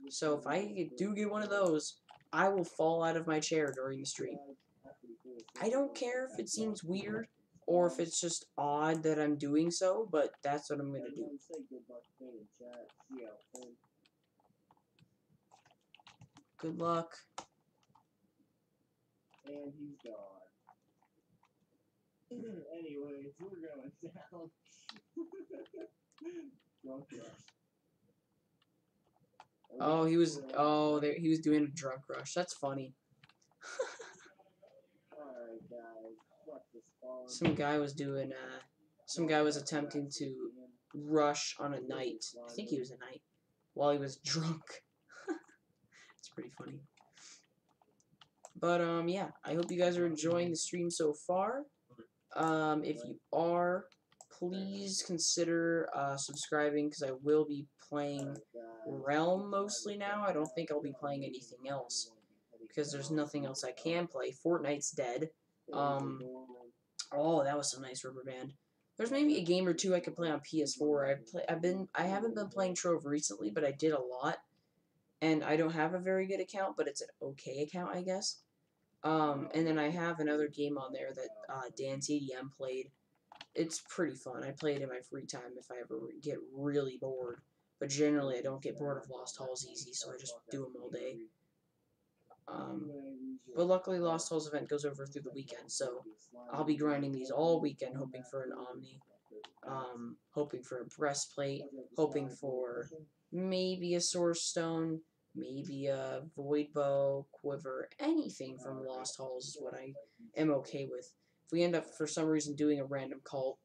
So if I do get one of those, I will fall out of my chair during the stream. I don't care if it seems weird or if it's just odd that I'm doing so, but that's what I'm going to do. Good luck. And he's gone. Anyways, we're going down. Drunk rush. Oh, he was doing a drunk rush. That's funny. Alright, guys. Fuck this phone. Some guy was attempting to rush on a knight. I think he was a knight while he was drunk. It's pretty funny. But yeah, I hope you guys are enjoying the stream so far. If you are, please consider subscribing, because I will be playing Realm mostly now. I don't think I'll be playing anything else, because there's nothing else I can play. Fortnite's dead. Oh, that was some nice rubber band. There's maybe a game or two I could play on PS4. I haven't been playing Trove recently, but I did a lot. And I don't have a very good account, but it's an okay account, I guess. And then I have another game on there that Dan TDM played. It's pretty fun. I play it in my free time if I ever get really bored. But generally, I don't get bored of Lost Halls easy, so I just do them all day. But luckily, Lost Halls event goes over through the weekend, so I'll be grinding these all weekend, hoping for an Omni, hoping for a breastplate, hoping for maybe a Source Stone, maybe a Void Bow, Quiver, anything from Lost Halls is what I am okay with. If we end up, for some reason, doing a random cult,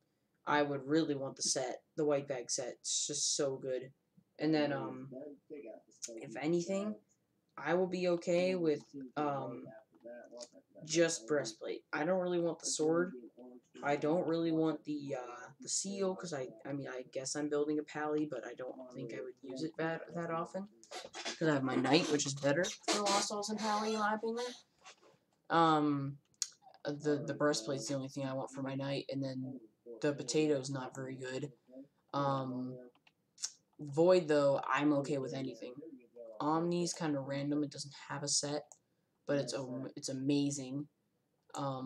I would really want the set, the white bag set. It's just so good. And then, if anything, I will be okay with just breastplate. I don't really want the sword. I don't really want the seal, because I mean, I guess I'm building a pally, but I don't think I would use it that often, because I have my knight, which is better for Lost Halls and pally, in my opinion. The breastplate's the only thing I want for my knight, and then the potato's not very good. Void, though, I'm okay with anything. Omni's kind of random. It doesn't have a set, but it's amazing. I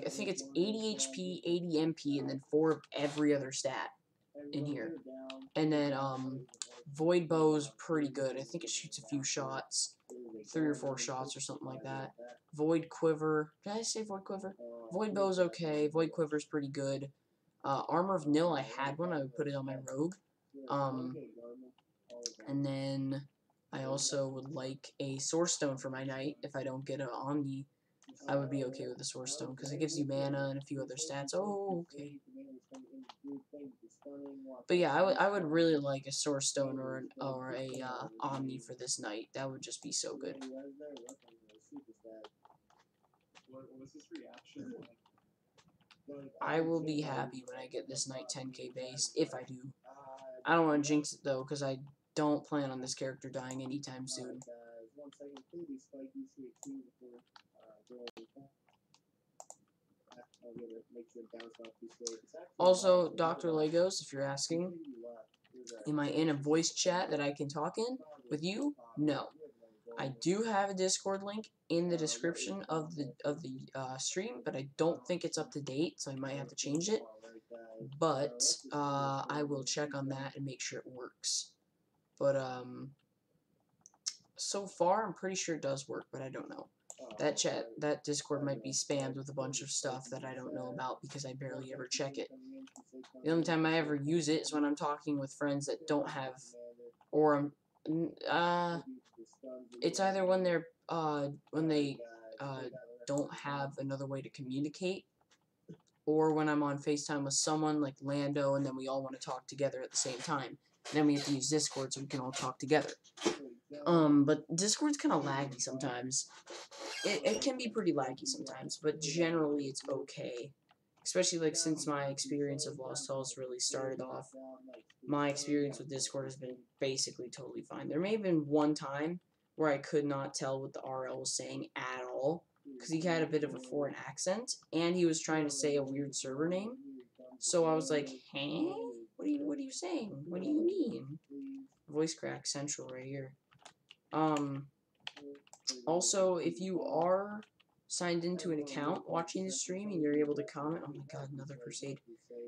think it's 80 HP, 80 MP, and then 4 of every other stat in here. And then Void Bow's pretty good. I think it shoots a few shots, 3 or 4 shots or something like that. Void Quiver. Did I say Void Quiver? Void Bow's okay. Void Quiver's pretty good. Armor of Nil, I had one. I would put it on my rogue. And then I also would like a Source Stone for my knight. If I don't get an Omni, I would be okay with the Source Stone, because it gives you mana and a few other stats. Oh, okay. But yeah, I would really like a Source Stone or a Omni for this knight. That would just be so good. What was his reaction like? I will be happy when I get this knight 10k base, if I do. I don't want to jinx it, though, because I don't plan on this character dying anytime soon. I'll give it, make sure it bounce off Crusade. It's actually Also, awesome. Dr. Legos, if you're asking, am I in a voice chat that I can talk in with you? No. I do have a Discord link in the description of the stream, but I don't think it's up to date, so I might have to change it. But I will check on that and make sure it works. But so far I'm pretty sure it does work, but I don't know. That Discord might be spammed with a bunch of stuff that I don't know about because I barely ever check it. The only time I ever use it is when I'm talking with friends that don't have, or it's either when they don't have another way to communicate, or when I'm on FaceTime with someone like Lando, and then we all want to talk together at the same time. And then we have to use Discord so we can all talk together. But Discord's kind of laggy sometimes. It can be pretty laggy sometimes, but generally it's okay. Especially like since my experience of Lost Halls really started off, my experience with Discord has been basically totally fine. There may have been one time where I could not tell what the RL was saying at all, because he had a bit of a foreign accent, and he was trying to say a weird server name. So I was like, hey? What are you saying? What do you mean? Voice crack central right here. Also, if you are signed into an account watching the stream and you're able to comment, oh my god, another crusade.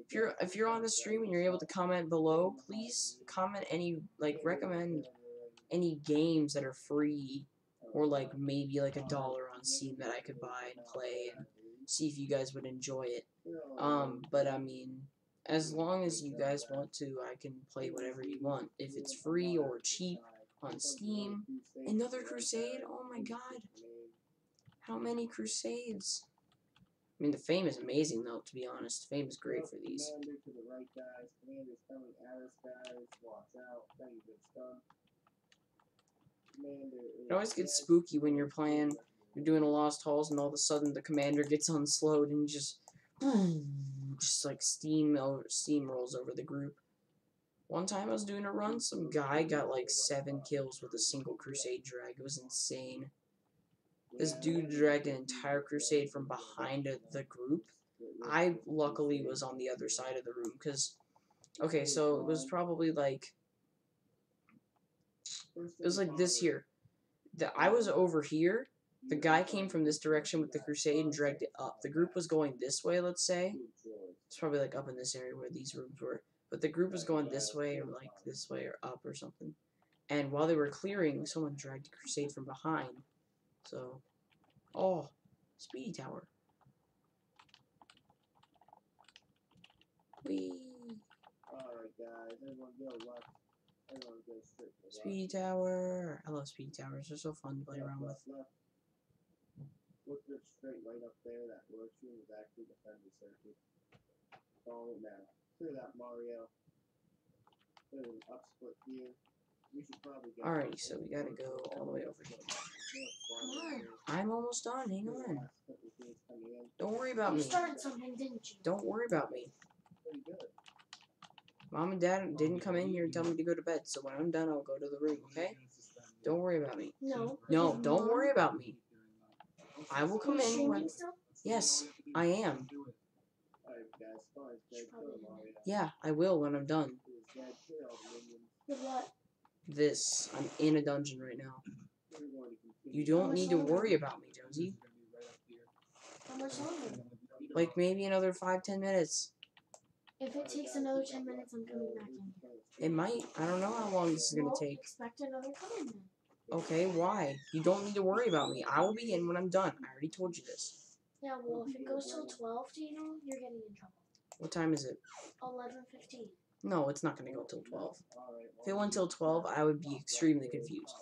If you're on the stream and you're able to comment below, please comment recommend any games that are free, or like maybe like $1 on Steam that I could buy and play and see if you guys would enjoy it. But I mean, as long as you guys want to, I can play whatever you want. If it's free or cheap on Steam. Another crusade? Oh my god. How many crusades? I mean, the fame is amazing, though, to be honest. Fame is great for these. It always gets spooky when you're playing, you're doing a Lost Halls, and all of a sudden the commander gets unslowed and just like steamrolls over the group. One time I was doing a run, some guy got like 7 kills with a single crusade drag. It was insane. This dude dragged an entire crusade from behind the group. I luckily was on the other side of the room, because, okay, so it was probably like, it was like this here. I was over here. The guy came from this direction with the crusade and dragged it up. The group was going this way, let's say. It's probably like up in this area where these rooms were. But the group was going this way, or like this way, or up, or something. And while they were clearing, someone dragged the crusade from behind. So, oh, speedy tower. Whee! Alright, guys, everyone go left. Everyone go straight to left. Speed tower. I love speed towers. They're so fun to play around with. Left. Look for a straight light up there. That works. You is actually the friendly circuit. Follow it now. Clear that, Mario. There's an up split here. We should probably get. Alrighty, so we gotta go all the way over here. Come on. I'm almost done. Hang on. Don't worry about You me. started something, didn't you? Don't worry about me. Pretty good. Mom and Dad didn't come in here and tell me to go to bed, so when I'm done, I'll go to the room, okay? Don't worry about me. No. No, don't worry about me. I will come Are you in streaming when... still? Yes, I am. Alright, guys, fine. Dead kill, Mario. Yeah, I will when I'm done. Dead kill, minions. With what? This. I'm in a dungeon right now. We're going to continue. You don't need to worry about me, Jonesy. How much longer? Like, maybe another 5-10 minutes. If it takes another 10 minutes, I'm coming back in. It might. I don't know how long this is gonna Well, take. expect another come then. Okay, why? You don't need to worry about me. I will be in when I'm done. I already told you this. Yeah, well, if it goes till 12, Dino, you're getting in trouble. What time is it? 11:15. No, it's not gonna go till 12. If it went till 12, I would be extremely confused.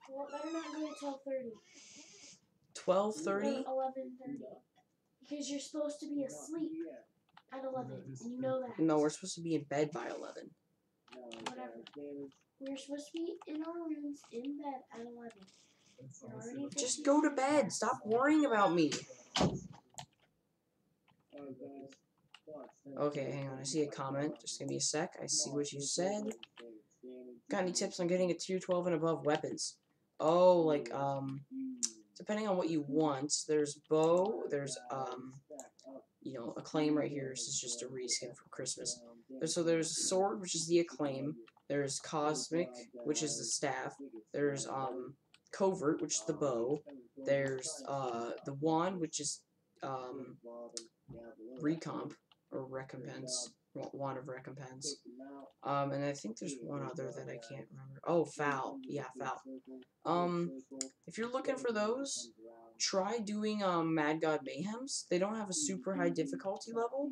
Well, it better not go to 12:30. 12:30? 11:30. Because you're supposed to be asleep at 11, and you know that. No, we're supposed to be in bed by 11. Whatever. We're supposed to be in our rooms in bed at 11. You're already Just go to bed. Stop worrying about me. Okay, hang on. I see a comment. Just give me a sec. I see what you said. Got any tips on getting a tier 12 and above weapons? Oh, like, depending on what you want, there's bow, there's you know, acclaim right here. This is just a reskin from Christmas. So there's a sword, which is the acclaim. There's cosmic, which is the staff. There's covert, which is the bow. There's the wand, which is recomp or recompense, wand of recompense. And I think there's one other that I can't remember. Oh, foul. Yeah, foul. If you're looking for those, try doing Mad God Mayhems. They don't have a super high difficulty level,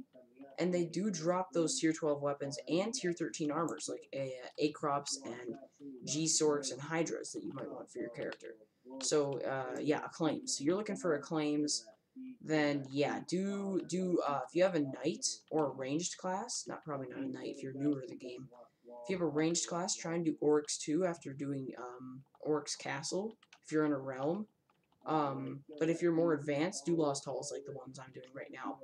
and they do drop those tier 12 weapons and tier 13 armors like Acrops and G-Sorks and Hydras that you might want for your character. So yeah, acclaims. So you're looking for acclaims, then yeah, if you have a knight or a ranged class, probably not a knight if you're newer to the game. If you have a ranged class, try and do Oryx 2 after doing Oryx Castle if you're in a realm. But if you're more advanced, do Lost Halls like the ones I'm doing right now.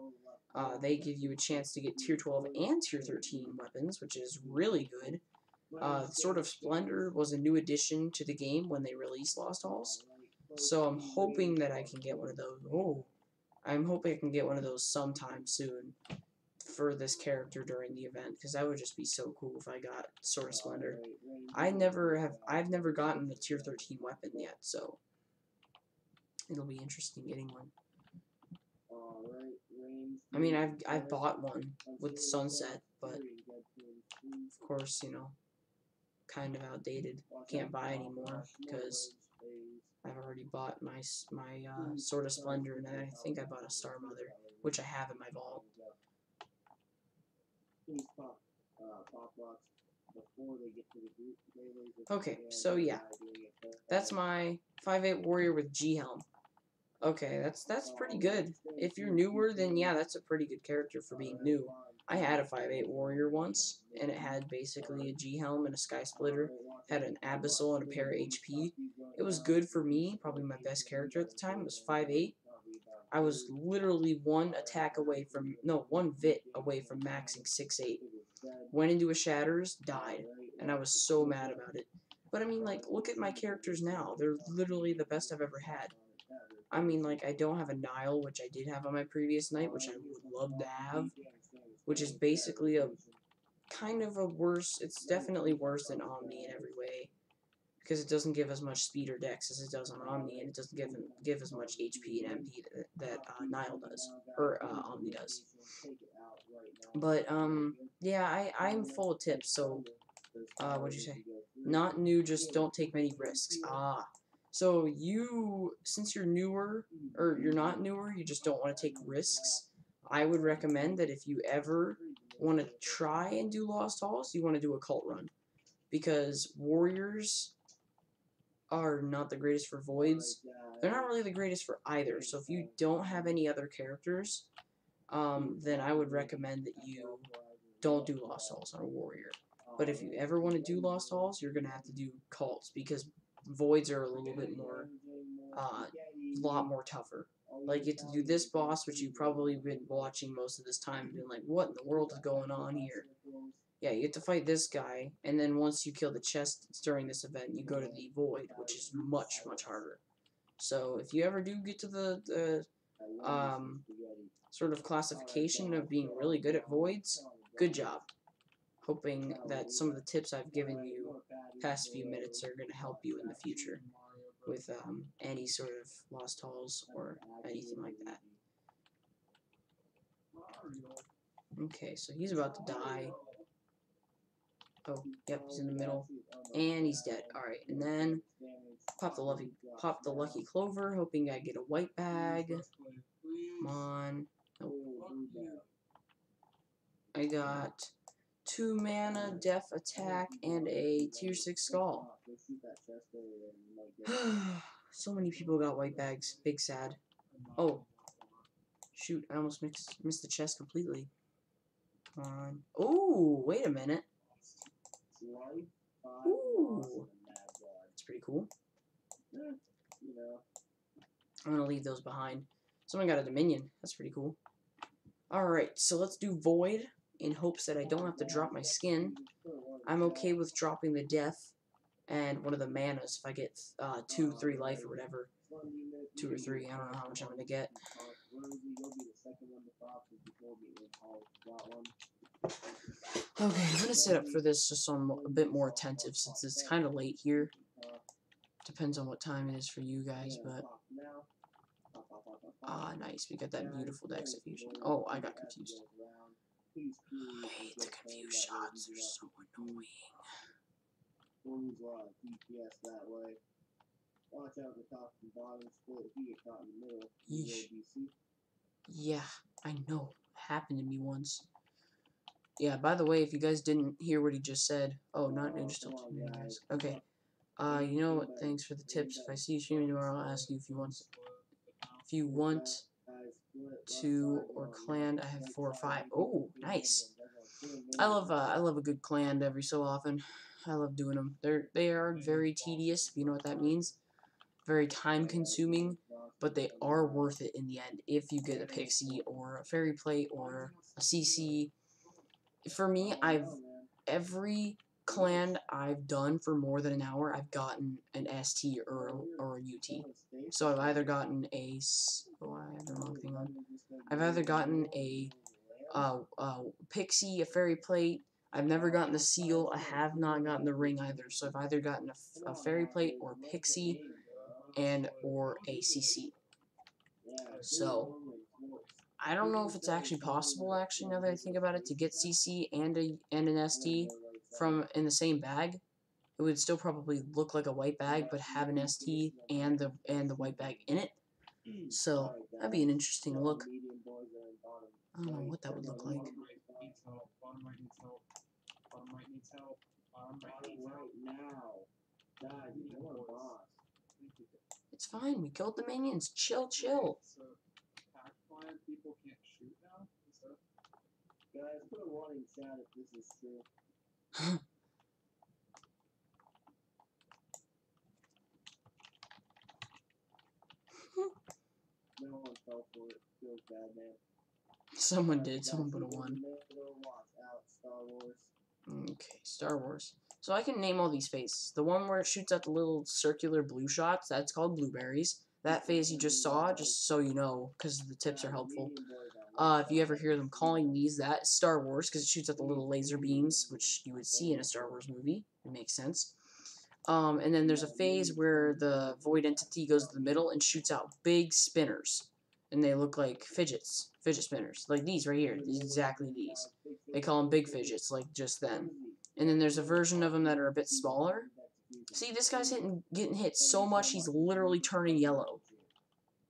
They give you a chance to get tier 12 and tier 13 weapons, which is really good. Sword of Splendor was a new addition to the game when they released Lost Halls. So I'm hoping that I can get one of those. Oh, I'm hoping I can get one of those sometime soon for this character during the event, because that would just be so cool if I got Sword of Splendor. I've never gotten a tier 13 weapon yet, so it'll be interesting getting one. I mean, I've bought one with the Sunset, but of course, you know, kind of outdated. Can't buy anymore because I've already bought my Sword of Splendor, and I think I bought a Star Mother, which I have in my vault. Okay, so yeah, that's my 5'8" warrior with G helm. Okay, that's pretty good. If you're newer, then yeah, that's a pretty good character for being new. I had a 5'8" warrior once, and it had basically a G helm and a sky splitter, had an abyssal and a pair of HP. It was good for me, probably my best character at the time. It was 5'8". I was literally one vit away from maxing 6'8". Went into a shatters, died, and I was so mad about it. But I mean, like, look at my characters now. They're literally the best I've ever had. I mean, like, I don't have a Nile, which I did have on my previous night, which I would love to have, which is basically a kind of a worse, it's definitely worse than Omni in every way, because it doesn't give as much speed or dex as it does on Omni, and it doesn't give as much HP and MP that Nile does, or Omni does. But, yeah, I'm full of tips, so, what'd you say? Not new, just don't take many risks. So since you're newer, or you're not newer, you just don't want to take risks, I would recommend that if you ever want to try and do Lost Halls, you want to do a cult run. Because warriors are not the greatest for voids. They're not really the greatest for either. So if you don't have any other characters, then I would recommend that you don't do Lost Halls on a warrior. But if you ever want to do Lost Halls, you're going to have to do cults, because voids are a little bit more, lot more tougher. Like, you have to do this boss, which you've probably been watching most of this time and been like, what in the world is going on here? Yeah, you have to fight this guy, and then once you kill the chest during this event, you go to the void, which is much, much harder. So if you ever do get to the sort of classification of being really good at voids, good job. Hoping that some of the tips I've given you past few minutes are going to help you in the future with any sort of Lost Halls or anything like that. Okay, so he's about to die. Oh, yep, he's in the middle, and he's dead. Alright, and then pop the lucky clover, hoping I get a white bag. Come on. Nope. I got 2 mana, Def Attack, and a tier 6 Skull. So many people got white bags. Big sad. Oh. Shoot, I almost missed the chest completely. Come on. Oh, wait a minute. Ooh. That's pretty cool. I'm going to leave those behind. Someone got a Dominion. That's pretty cool. Alright, so let's do Void in hopes that I don't have to drop my skin. I'm okay with dropping the Death and one of the manas if I get 2, 3 life or whatever. 2 or 3. I don't know how much I'm gonna get. Okay, I'm gonna sit up for this just so I'm a bit more attentive since it's kind of late here. Depends on what time it is for you guys, but nice. We got that beautiful Dex diffusion. Oh, I got confused. I hate the confused shots. They're so annoying. DPS that way. Watch out the top and bottom split. If you get caught in the middle, Yeesh. Yeah, I know. It happened to me once. Yeah, by the way, if you guys didn't hear what he just said. Oh, not new, still too many guys. Okay. You know what? Thanks for the tips. If I see you streaming tomorrow, I'll ask you if you want to or clan. I have 4 or 5. Oh, nice. I love a good clan every so often. I love doing them. They are very tedious, if you know what that means. Very time consuming, but they are worth it in the end if you get a pixie or a fairy plate or a CC. For me, every clan I've done for more than an hour, I've gotten an ST or a UT. So I've either gotten a I have the wrong thing on. I've either gotten a pixie, a fairy plate. I've never gotten the seal. I have not gotten the ring either. So I've either gotten a fairy plate or a pixie or a CC. So I don't know if it's actually possible, actually, now that I think about it, to get CC and an ST from in the same bag. It would still probably look like a white bag, but have an ST and the white bag in it. So that'd be an interesting look. I don't know what that would look like. It's fine. We killed the minions. Chill. People can't shoot now. Guys, put a warning chat if this is true. No one fell for it. Feels bad, man. Someone did. Someone put a 1. Watch out, Star Wars. Okay, Star Wars. So I can name all these phases. The one where it shoots out the little circular blue shots, that's called blueberries. That phase you just saw, just so you know, because the tips are helpful. If you ever hear them calling these that, Star Wars, because it shoots out the little laser beams, which you would see in a Star Wars movie. It makes sense. And then there's a phase where the void entity goes to the middle and shoots out big spinners. And they look like fidget spinners. Like these right here. Exactly these. They call them big fidgets, like just then. And then there's a version of them that are a bit smaller. See, this guy's getting hit so much, he's literally turning yellow.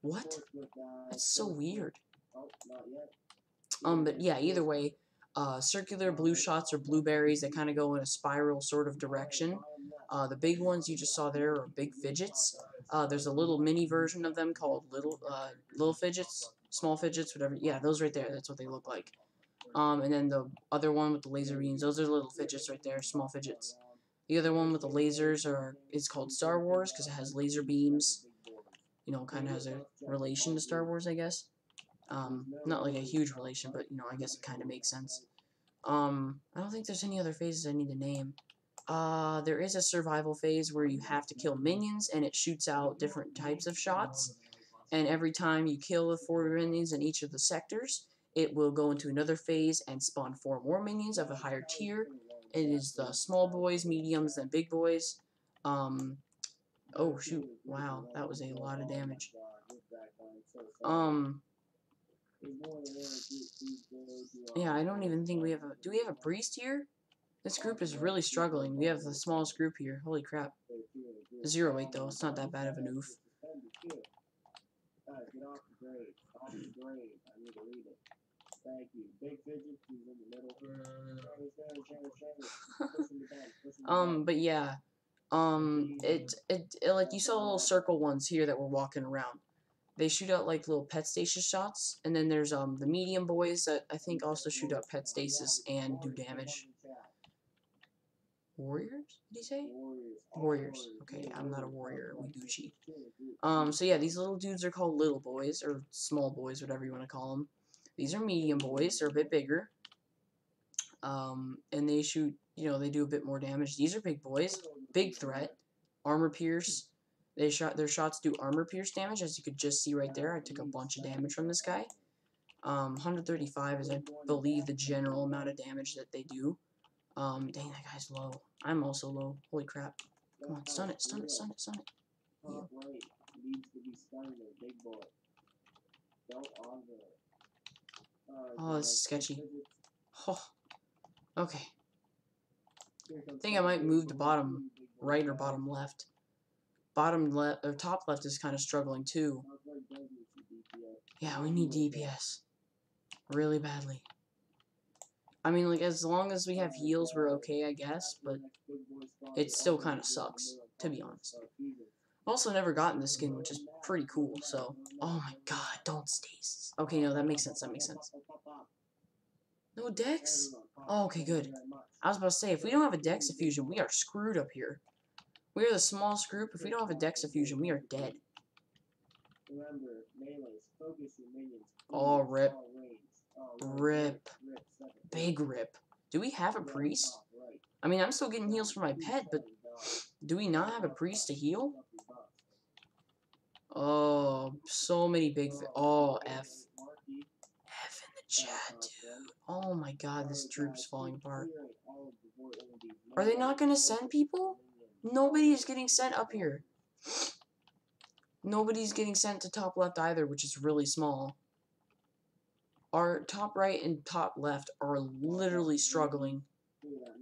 What? That's so weird. But yeah, either way, circular blue shots or blueberries, they kind of go in a spiral sort of direction. The big ones you just saw there are big fidgets. There's a little mini version of them called little fidgets, small fidgets, whatever. Yeah, those right there, that's what they look like. And then the other one with the laser beams, those are little fidgets right there, small fidgets. The other one with the lasers is called Star Wars because it has laser beams. You know, kind of has a relation to Star Wars, I guess. Not like a huge relation, but, you know, I guess it kind of makes sense. I don't think there's any other phases I need to name. There is a survival phase where you have to kill minions, and it shoots out different types of shots. And every time you kill the 4 minions in each of the sectors, it will go into another phase and spawn 4 more minions of a higher tier. It is the small boys, mediums, and big boys. Oh shoot! Wow, that was a lot of damage. Yeah, I don't even think we have a. Do we have a priest here? This group is really struggling. We have the smallest group here. Holy crap. 0-8 though. It's not that bad of an oof. Thank you. Big fidget, he's in the middle. But yeah. It like you saw little circle ones here that were walking around. They shoot out like little pet stasis shots, and then there's the medium boys that I think also shoot out pet stasis and do damage. Warriors? Did he say? Warriors. Okay, I'm not a warrior. We Gucci. So yeah, these little dudes are called little boys, or small boys, whatever you want to call them. These are medium boys. They're a bit bigger. And they shoot, you know, they do a bit more damage. These are big boys. Big threat. Armor pierce. Their shots do armor pierce damage, as you could just see right there. I took a bunch of damage from this guy. 135 is, I believe, the general amount of damage that they do. Dang, that guy's low. I'm also low. Holy crap. Come on, stun it, stun it, stun it, stun it. Top right needs to be stunned, big boy. Don't auger it. Oh, this is sketchy. Oh, okay. I think I might move to bottom right or bottom left. Bottom left or top left is kind of struggling too. Yeah, we need DPS really badly. I mean, like, as long as we have heals, we're okay, I guess, but it still kind of sucks, to be honest. I've also never gotten this skin, which is pretty cool, so... Oh my god, don't stasis. Okay, no, that makes sense, that makes sense. No Dex? Oh, okay, good. I was about to say, if we don't have a Dex fusion, we are screwed up here. We are the smallest group. If we don't have a Dex fusion, we are dead. Remember, melees, focus your minions. Oh, rip. Oh, Rip. Big rip. Do we have a priest? I mean, I'm still getting heals for my pet, but do we not have a priest to heal? Oh, so many big... Oh, F. F in the chat, dude. Oh my god, this droop's falling apart. Are they not gonna send people? Nobody's getting sent up here. Nobody's getting sent to top left either, which is really small. Our top right and top left are literally struggling,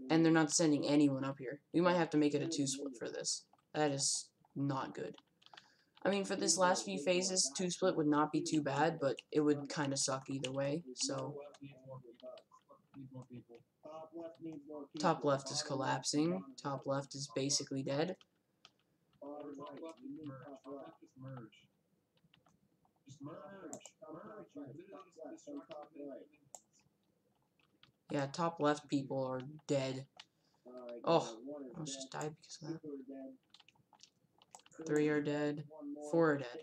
and they're not sending anyone up here. We might have to make it a 2-split for this. That is not good. I mean, for this last few phases, 2-split would not be too bad, but it would kind of suck either way, so... Top left is collapsing. Top left is basically dead. Yeah, top left people are dead. Oh, I almost just died because of that. 3 are dead. 4 are dead.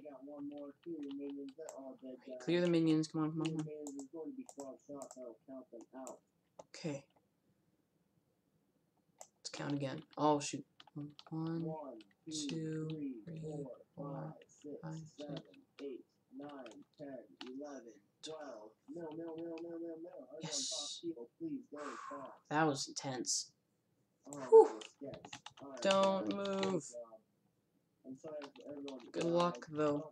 Right, clear the minions. Come on, come on, come on. Okay. Let's count again. Oh, shoot. 1, 2, 3, 4, 5, 6, 9, 10, 11, 12. Yes. Please go that was intense. Whew. Don't move. Good luck, though.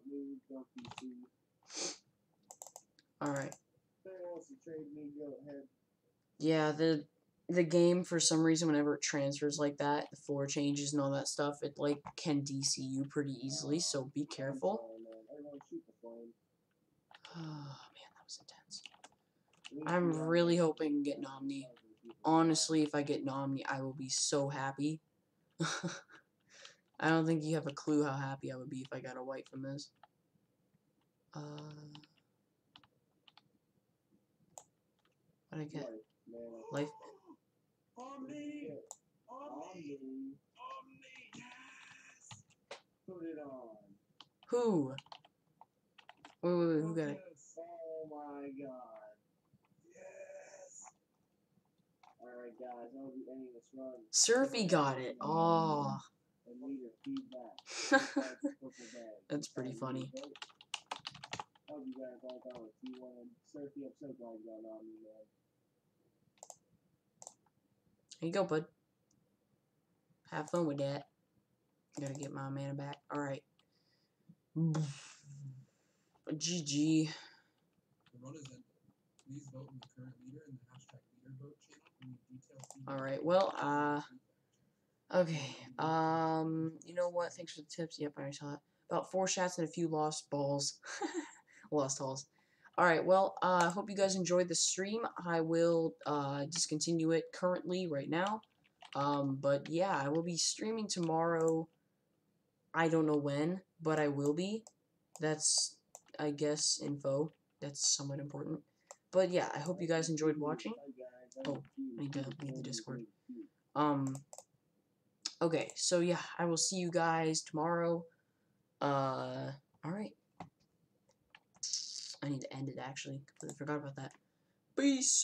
Alright. Yeah, the game, for some reason, whenever it transfers like that, the floor changes and all that stuff, it, like, can DC you pretty easily, so be careful. Oh, man, that was intense. I'm really hoping to get Nomni. Honestly, if I get Nomni, I will be so happy. I don't think you have a clue how happy I would be if I got a white from this. What'd I get? Life. Omni! Omni! Omni! Yes! Put it on. Who? Wait, who got it? Oh my god. Yes! Alright guys, I'll be ending this run. Surfy got it. Oh. And need your feedback. That's pretty funny. I hope you guys all got what you wanted. Surfy, I'm so glad you got on me, man. Here you go, bud. Have fun with that. Gotta get my mana back. Alright. GG. Alright, well, okay. You know what? Thanks for the tips. Yep, I already saw that. About 4 shots and a few lost balls. Lost halls. Alright, well, I hope you guys enjoyed the stream. I will, discontinue it currently, right now. But yeah, I will be streaming tomorrow. I don't know when, but I will be. That's, I guess, info. That's somewhat important. But yeah, I hope you guys enjoyed watching. Oh, I need to leave the Discord. Okay, so yeah, I will see you guys tomorrow. Alright. I need to end it, actually. Completely forgot about that. Peace!